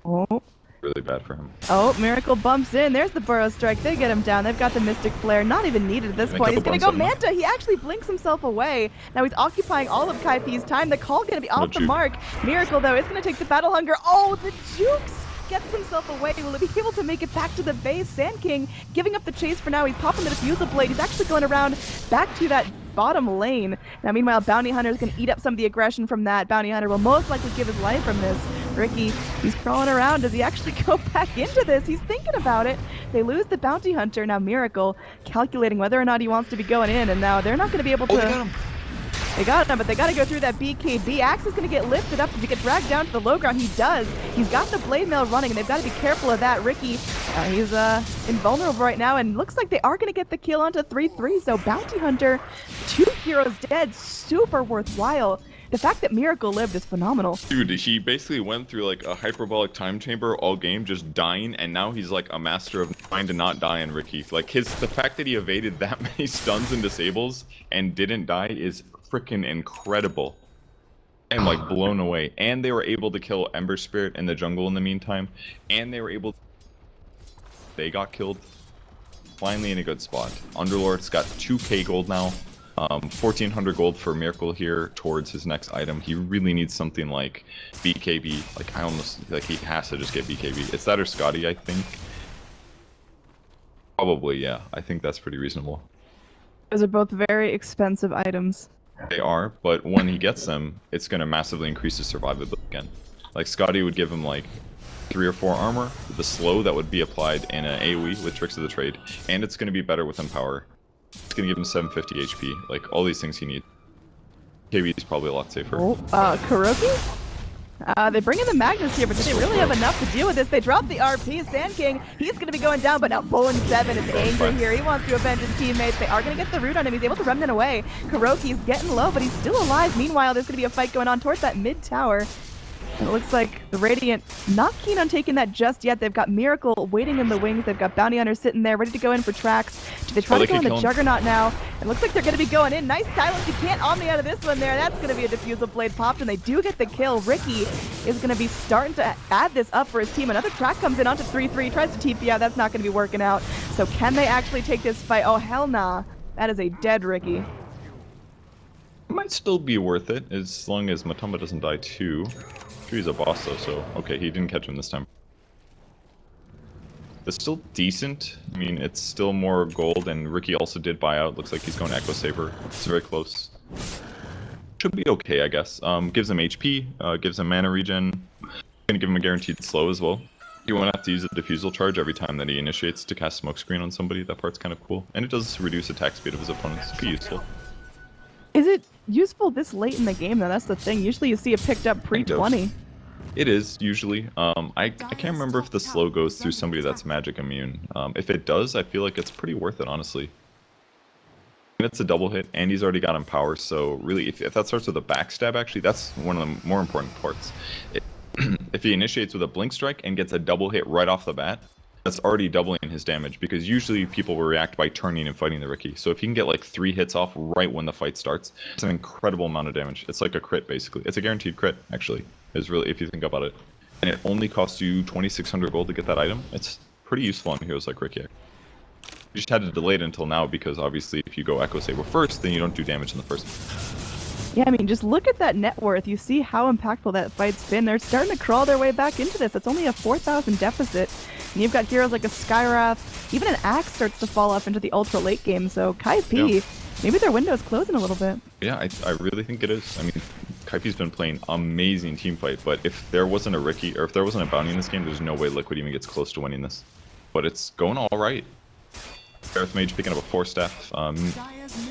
Oh. Really bad for him. Oh, Miracle bumps in. There's the Burrow Strike. They get him down. They've got the Mystic Flare. Not even needed at this point. He's going to go Manta. He actually blinks himself away. Now he's occupying all of Kaipi's time. The call going to be off the mark. Miracle, though, is going to take the Battle Hunger. Oh, the jukes! Gets himself away. Will he be able to make it back to the base? Sand King giving up the chase for now. He's popping the Diffusal Blade. He's actually going around back to that bottom lane. Now, meanwhile, Bounty Hunter is going to eat up some of the aggression from that. Bounty Hunter will most likely give his life from this. Ricky, he's crawling around. Does he actually go back into this? He's thinking about it. They lose the Bounty Hunter. Now, Miracle calculating whether or not he wants to be going in, and now they're not going to be able to... Oh, they got him. They got him, but they got to go through that BKB. Axe is going to get lifted up. Does he get dragged down to the low ground? He does. He's got the blade mail running, and they've got to be careful of that. Ricky, he's invulnerable right now, and looks like they are going to get the kill onto 3-3. So Bounty Hunter, 2 heroes dead, super worthwhile. The fact that Miracle lived is phenomenal. Dude, he basically went through like a hyperbolic time chamber all game, just dying, and now he's like a master of trying to not die in Ricky. Like the fact that he evaded that many stuns and disables and didn't die is freaking incredible. I'm like blown away. And they were able to kill Ember Spirit in the jungle in the meantime, and they were able to... They got killed. Finally in a good spot. Underlord's got 2k gold now. 1400 gold for Miracle here towards his next item. He really needs something like BKB. Like I almost like he has to just get BKB. It's that or Scotty, I think. Probably, yeah. I think that's pretty reasonable. Those are both very expensive items. They are, but when he gets them, it's going to massively increase his survivability again. Like Scotty would give him like 3 or 4 armor, the slow that would be applied in an AoE with Tricks of the Trade, and it's going to be better with Empower. It's going to give him 750 HP, like all these things he needs. KB is probably a lot safer. Oh, Kuroki? They bring in the Magnus here, but do they really have enough to deal with this? They drop the RP. Sand King, he's going to be going down, but now Bullen7 is angry here. He wants to avenge his teammates. They are going to get the root on him. He's able to remnant away. Kuroki's getting low, but he's still alive. Meanwhile, there's going to be a fight going on towards that mid tower. And it looks like the Radiant not keen on taking that just yet. They've got Miracle waiting in the wings. They've got Bounty Hunter sitting there ready to go in for tracks. Do they try to go in the Juggernaut now? It looks like they're going to be going in. Nice silence. You can't Omni out of this one there. That's going to be a Diffusal Blade popped, and they do get the kill. Ricky is going to be starting to add this up for his team. Another track comes in onto 3-3. Tries to TP out. That's not going to be working out. So can they actually take this fight? Oh, hell nah. That is a dead Ricky. It might still be worth it, as long as Matumba doesn't die too. He's a boss though, so okay, he didn't catch him this time. It's still decent. I mean, it's still more gold, and Ricky also did buy out. Looks like he's going Echo Saber. It's very close. Should be okay, I guess. Gives him HP, gives him mana regen. Gonna give him a guaranteed slow as well. You won't have to use a diffusal charge every time that he initiates to cast Smokescreen on somebody. That part's kind of cool, and it does reduce attack speed of his opponents. Be useful. Is it useful this late in the game though? That's the thing. Usually you see it picked up pre-20. It is, usually. I can't remember if the slow goes through somebody that's magic immune. If it does, I feel like it's pretty worth it, honestly. And it's a double hit, and he's already got Empower, so really, if that starts with a backstab, actually, that's one of the more important parts. If he initiates with a Blink Strike and gets a double hit right off the bat, that's already doubling his damage, because usually people will react by turning and fighting the Ricky. So if he can get like 3 hits off right when the fight starts, it's an incredible amount of damage. It's like a crit, basically. It's a guaranteed crit, actually, is really, if you think about it. And it only costs you 2,600 gold to get that item. It's pretty useful on heroes like Ricky. You just had to delay it until now, because obviously if you go Echo Saber first, then you don't do damage in the first. Yeah, I mean, just look at that net worth. You see how impactful that fight's been. They're starting to crawl their way back into this. It's only a 4,000 deficit. And you've got heroes like a Skyrath. Even an Axe starts to fall off into the ultra late game. So Kaipi, maybe their window's closing a little bit. Yeah, I really think it is. I mean, Kaipi's been playing amazing team fight, but if there wasn't a Ricky, or if there wasn't a Bounty in this game, there's no way Liquid even gets close to winning this. But it's going all right. Earth Mage picking up a 4-staff. I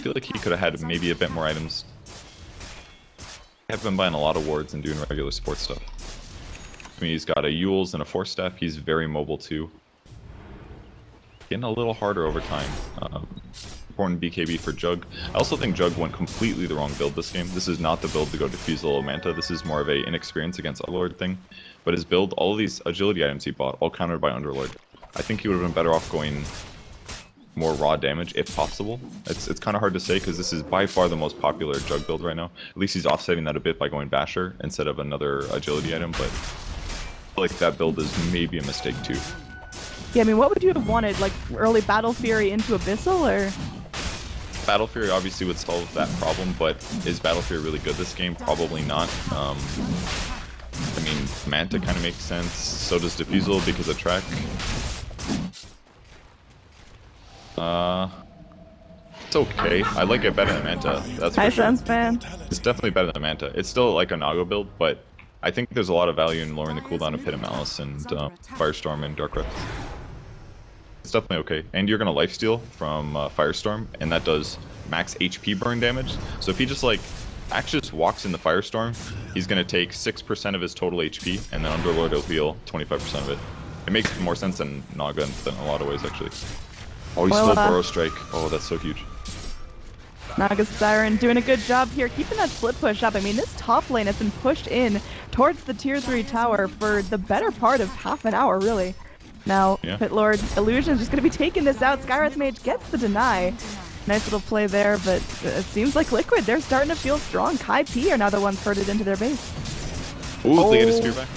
feel like he could have had maybe a bit more items. I've been buying a lot of wards and doing regular support stuff. I mean, he's got a Yules and a 4-staff. He's very mobile too. Getting a little harder over time. Important BKB for Jug. I also think Jug went completely the wrong build this game. This is not the build to go Diffusal Manta. This is more of a inexperience against Underlord thing. But his build, all of these agility items he bought, all countered by Underlord. I think he would have been better off going more raw damage if possible. It's kind of hard to say, because this is by far the most popular Jug build right now. At least he's offsetting that a bit by going Basher instead of another agility item, but I feel like that build is maybe a mistake too. Yeah, I mean, what would you have wanted? Like early Battle Fury into Abyssal, or? Battle Fury obviously would solve that problem, but is Battle Fury really good this game? Probably not. I mean, Manta kind of makes sense. So does Diffusal because of Track. It's okay. I like it better than Manta. That's for Hi, sure. Suns fan. It's definitely better than Manta. It's still like a Naga build, but I think there's a lot of value in lowering the cooldown of Pit of Malice and Firestorm and Dark Rift. It's definitely okay. And you're gonna lifesteal from Firestorm, and that does max HP burn damage. So if he just like actually just walks in the Firestorm, he's gonna take 6% of his total HP, and then Underlord will heal 25% of it. It makes more sense than Naga in a lot of ways, actually. Oh, he's still Burrow Strike. Oh, that's so huge. Naga Siren doing a good job here, keeping that split push up. I mean, this top lane has been pushed in towards the tier 3 tower for the better part of half an hour, really. Now, Yeah. Pit Lord Illusion is just going to be taking this out. Skywrath Mage gets the deny. Nice little play there, but it seems like Liquid, they're starting to feel strong. Kaipi are now the ones herded into their base. Ooh, they get a spear back.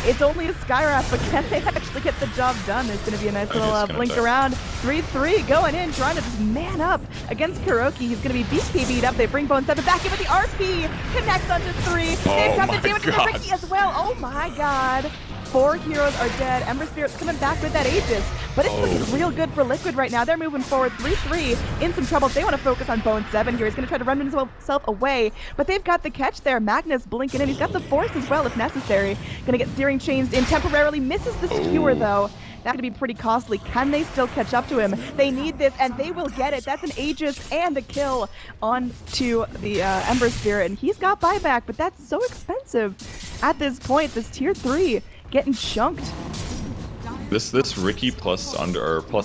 It's only a Skywrath, but can they actually get the job done? There's going to be a nice little blink around. 3-3 going in, trying to just man up against Kuroki. He's going to be BKB'd up. They bring bo3 back in with the RP. Connects onto 3. They've got the damage to the Ricky as well. Oh my god. 4 heroes are dead. Ember Spirit's coming back with that Aegis. But it's looking real good for Liquid right now. They're moving forward 3-3 in some trouble. They want to focus on bo7 here. He's going to try to run himself away. But they've got the catch there. Magnus blinking in. He's got the Force as well if necessary. Going to get Searing changed in temporarily. Misses the Skewer though. That's going to be pretty costly. Can they still catch up to him? They need this, and they will get it. That's an Aegis and a kill onto the Ember Spirit. And he's got buyback, but that's so expensive at this point. This tier 3 getting chunked. This Ricky plus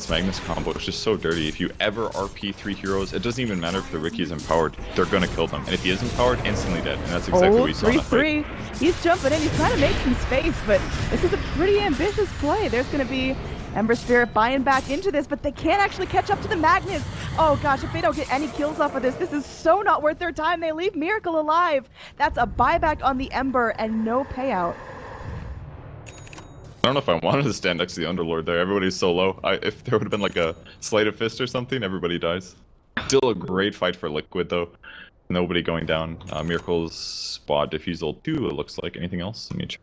Magnus combo is just so dirty. If you ever RP 3 heroes, it doesn't even matter if the Ricky is empowered. They're gonna kill them. And if he is empowered, instantly dead. And that's exactly what we saw in that fight. 3-3. He's jumping in. He's trying to make some space, but this is a pretty ambitious play. There's gonna be Ember Spirit buying back into this, but they can't actually catch up to the Magnus. Oh gosh, if they don't get any kills off of this, this is so not worth their time. They leave Miracle alive. That's a buyback on the Ember and no payout. I don't know if I wanted to stand next to the Underlord there. Everybody's so low. If there would have been like a Sleight of Fist or something, everybody dies. Still a great fight for Liquid though. Nobody going down. Miracle's spot diffusal 2, it looks like. Anything else? Let me check.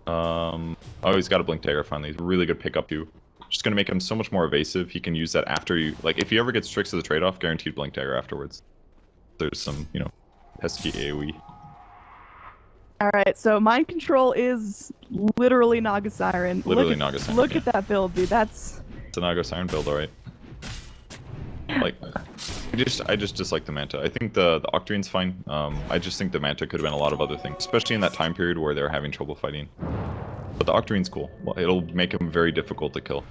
Oh, he's got a Blink Dagger finally. Really good pickup too. Just gonna make him so much more evasive. He can use that after you, like if he ever gets tricks of the trade-off, guaranteed Blink Dagger afterwards. There's some, you know, pesky AoE. Alright, so Mind Control is literally Naga Siren. Literally Naga Siren. Look at that build, dude. It's a Naga Siren build, alright. Like, I just dislike the Manta. I think the Octarine's fine. I just think the Manta could have been a lot of other things, especially in that time period where they were having trouble fighting. But the Octarine's cool. Well, it'll make him very difficult to kill.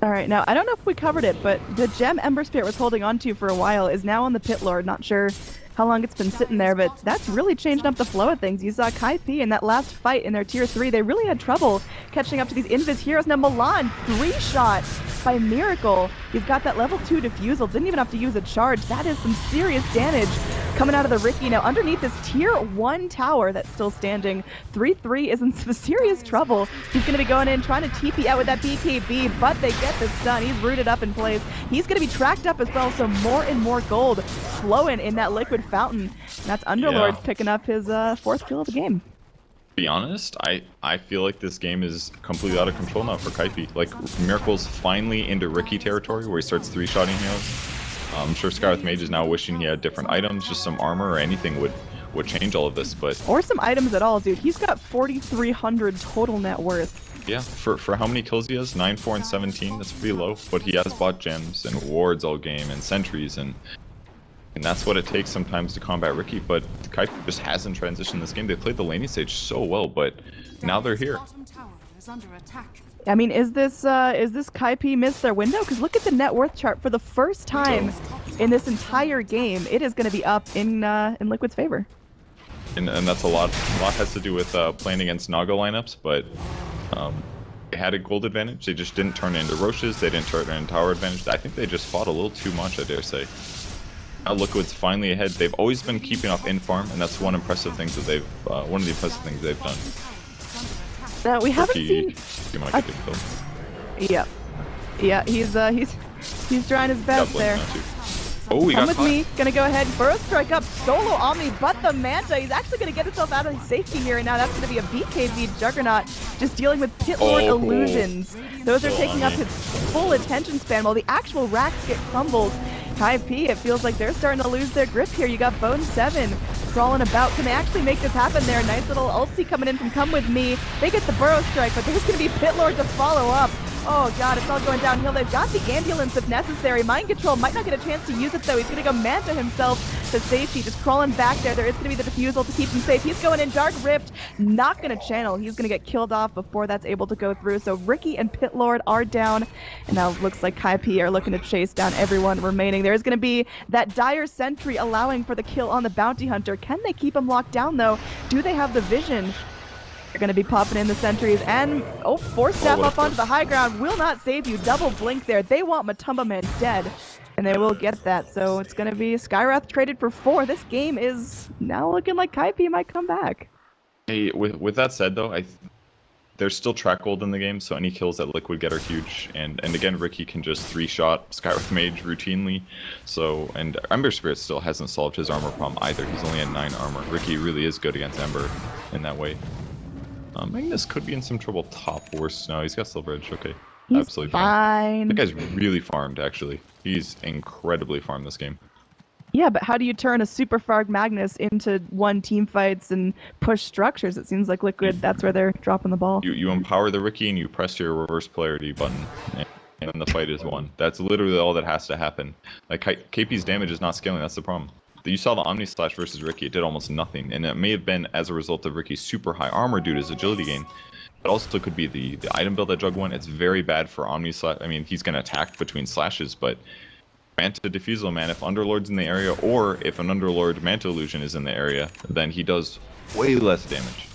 Alright, now I don't know if we covered it, but the gem Ember Spirit was holding on to for a while is now on the Pit Lord. Not sure how long it's been sitting there, but that's really changed up the flow of things. You saw Kaipi in that last fight in their tier 3. They really had trouble catching up to these Invis heroes. Now Milan, 3-shot by Miracle. He's got that level 2 defusal. Didn't even have to use a charge. That is some serious damage coming out of the Ricky. Now underneath this tier 1 tower that's still standing, 3-3 is in some serious trouble. He's going to be going in trying to TP out with that BKB, but they get the stun. He's rooted up in place. He's going to be tracked up as well, so more and more gold flowing in that Liquid fountain. That's Underlord picking up his 4th kill of the game. To be honest, I feel like this game is completely out of control now for Kaipi. Like, Miracle's finally into Ricky territory where he starts 3-shotting heroes. I'm sure Skywrath Mage is now wishing he had different items, just some armor or anything would change all of this, but... Or some items at all, dude. He's got 4,300 total net worth. Yeah, for how many kills he has? 9, 4, and 17? That's pretty low. But he has bought gems and wards all game and sentries, and that's what it takes sometimes to combat Ricky, but Kaipi just hasn't transitioned this game. They played the laning stage so well, but now they're here. I mean, is this Kaipi missed their window? Because look at the net worth chart for the first time in this entire game. It is going to be up in Liquid's favor. And that's a lot has to do with playing against Naga lineups, but they had a gold advantage. They just didn't turn it into Roches. They didn't turn it into tower advantage. I think they just fought a little too much, I dare say. Now Liquid's finally ahead. They've always been keeping off in-farm, and that's one of the impressive things they've done. Now we haven't seen. You might get the kill. Yeah, he's trying his best there. Oh, he Come got with caught. me. Gonna go ahead and burrow strike up solo Omni, but the Manta, he's actually gonna get himself out of safety here, and now that's gonna be a BKB Juggernaut just dealing with Pit Lord illusions. Those are taking up his full attention span while the actual racks get crumbled. Kaipi, it feels like they're starting to lose their grip here. You got Bo3 crawling about. Can they actually make this happen there? Nice little ulti coming in from Come With Me. They get the burrow strike, but there's gonna be Pit Lord to follow up. Oh god, it's all going downhill. They've got the ambulance if necessary. Mind Control might not get a chance to use it though. He's gonna go Manta himself to safety, just crawling back there. There is gonna be the defusal to keep him safe. He's going in Dark Rift, not gonna channel. He's gonna get killed off before that's able to go through. So Ricky and Pit Lord are down, and now it looks like Kaipi are looking to chase down everyone remaining. There's gonna be that dire sentry allowing for the kill on the bounty hunter. Can they keep him locked down though? Do they have the vision? They're going to be popping in the sentries, and Force Staff up onto the high ground will not save you. Double blink there. They want Matumba Man dead, and they will get that. So it's going to be Skywrath traded for 4. This game is now looking like Kaipi might come back. Hey, with that said though, there's still track gold in the game, so any kills that Liquid get are huge. And again, Ricky can just 3-shot Skywrath Mage routinely. So, and Ember Spirit still hasn't solved his armor problem either. He's only at 9 armor. Ricky really is good against Ember in that way. Magnus could be in some trouble top worse. No, he's got Silver Edge. Okay. He's absolutely fine. That guy's really farmed, actually. He's incredibly farmed this game. Yeah, but how do you turn a super farg Magnus into one team fights and push structures? It seems like Liquid, that's where they're dropping the ball. You empower the Ricky and you press your reverse polarity button, and then the fight is won. That's literally all that has to happen. Like, KP's damage is not scaling, that's the problem. You saw the Omni Slash versus Ricky, it did almost nothing, and it may have been as a result of Ricky's super high armor due to his agility gain. It also could be the item build that Jug won. It's very bad for Omni Slash. I mean, he's going to attack between slashes, but Manta Diffusal Man, if Underlord's in the area, or if an Underlord Manta Illusion is in the area, then he does way less damage.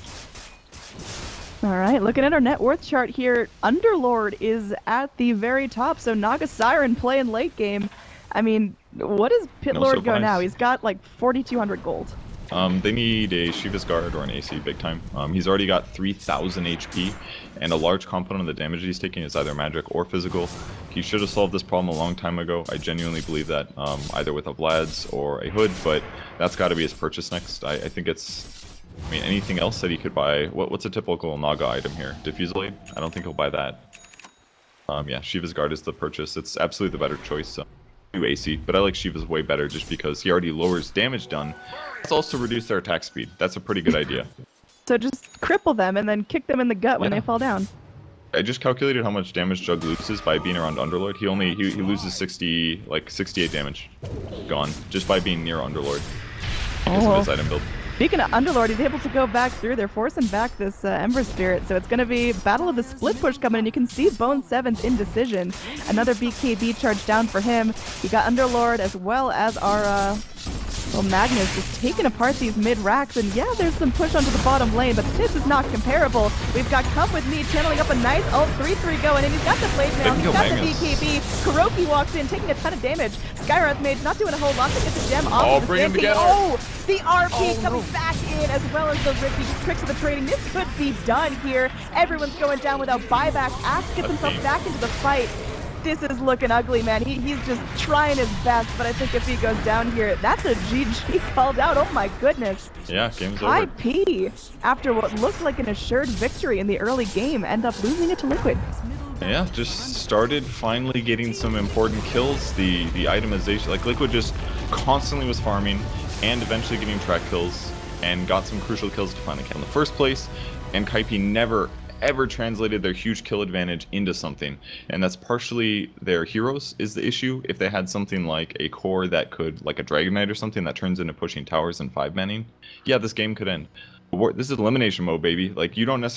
Alright, looking at our net worth chart here, Underlord is at the very top, so Naga Siren playing late game. I mean, what does Pit Lord go now? He's got like 4,200 gold. They need a Shiva's Guard or an AC big time. He's already got 3,000 HP, and a large component of the damage he's taking is either magic or physical. He should have solved this problem a long time ago. I genuinely believe that, either with a Vlad's or a Hood, but that's got to be his purchase next. I think it's... I mean, anything else that he could buy... What's a typical Naga item here? Diffusal Aid? I don't think he'll buy that. Yeah, Shiva's Guard is the purchase. It's absolutely the better choice, so... AC, but I like Shiva's way better just because he already lowers damage done. It's also reduced their attack speed. That's a pretty good idea. So just cripple them and then kick them in the gut when they fall down. I just calculated how much damage Jug loses by being around Underlord. He loses 68 damage. Gone. Just by being near Underlord. Because of his item build. Speaking of Underlord, he's able to go back through. They're forcing back this Ember Spirit, so it's going to be Battle of the Split Push coming in. You can see Bo3's indecision. Another BKB charge down for him. You got Underlord as well as our Magnus just taking apart these mid-racks, and yeah, there's some push onto the bottom lane, but this is not comparable. We've got Come With Me channeling up a nice ult, 3-3 going, and he's got the Blade Mail, he's got the BKB. Kuroki walks in, taking a ton of damage. Skywrath Mage not doing a whole lot to get the gem off of the Sand King. Oh, the RP coming back in, as well as the Ricky tricks of the trading. This could be done here. Everyone's going down without buyback. Axe gets himself back into the fight. This is looking ugly, man. He's just trying his best, but I think if he goes down here, that's a GG called out. Oh my goodness. Yeah, game's over. Kaipi, after what looked like an assured victory in the early game, end up losing it to Liquid. Yeah, just started finally getting some important kills. The itemization, like Liquid just constantly was farming and eventually getting track kills and got some crucial kills to finally kill in the first place. And Kaipi never ever translated their huge kill advantage into something, and that's partially their heroes is the issue. If they had something like a core that could, like a Dragon Knight or something that turns into pushing towers and 5-manning, yeah, this game could end. This is elimination mode, baby. Like, you don't necessarily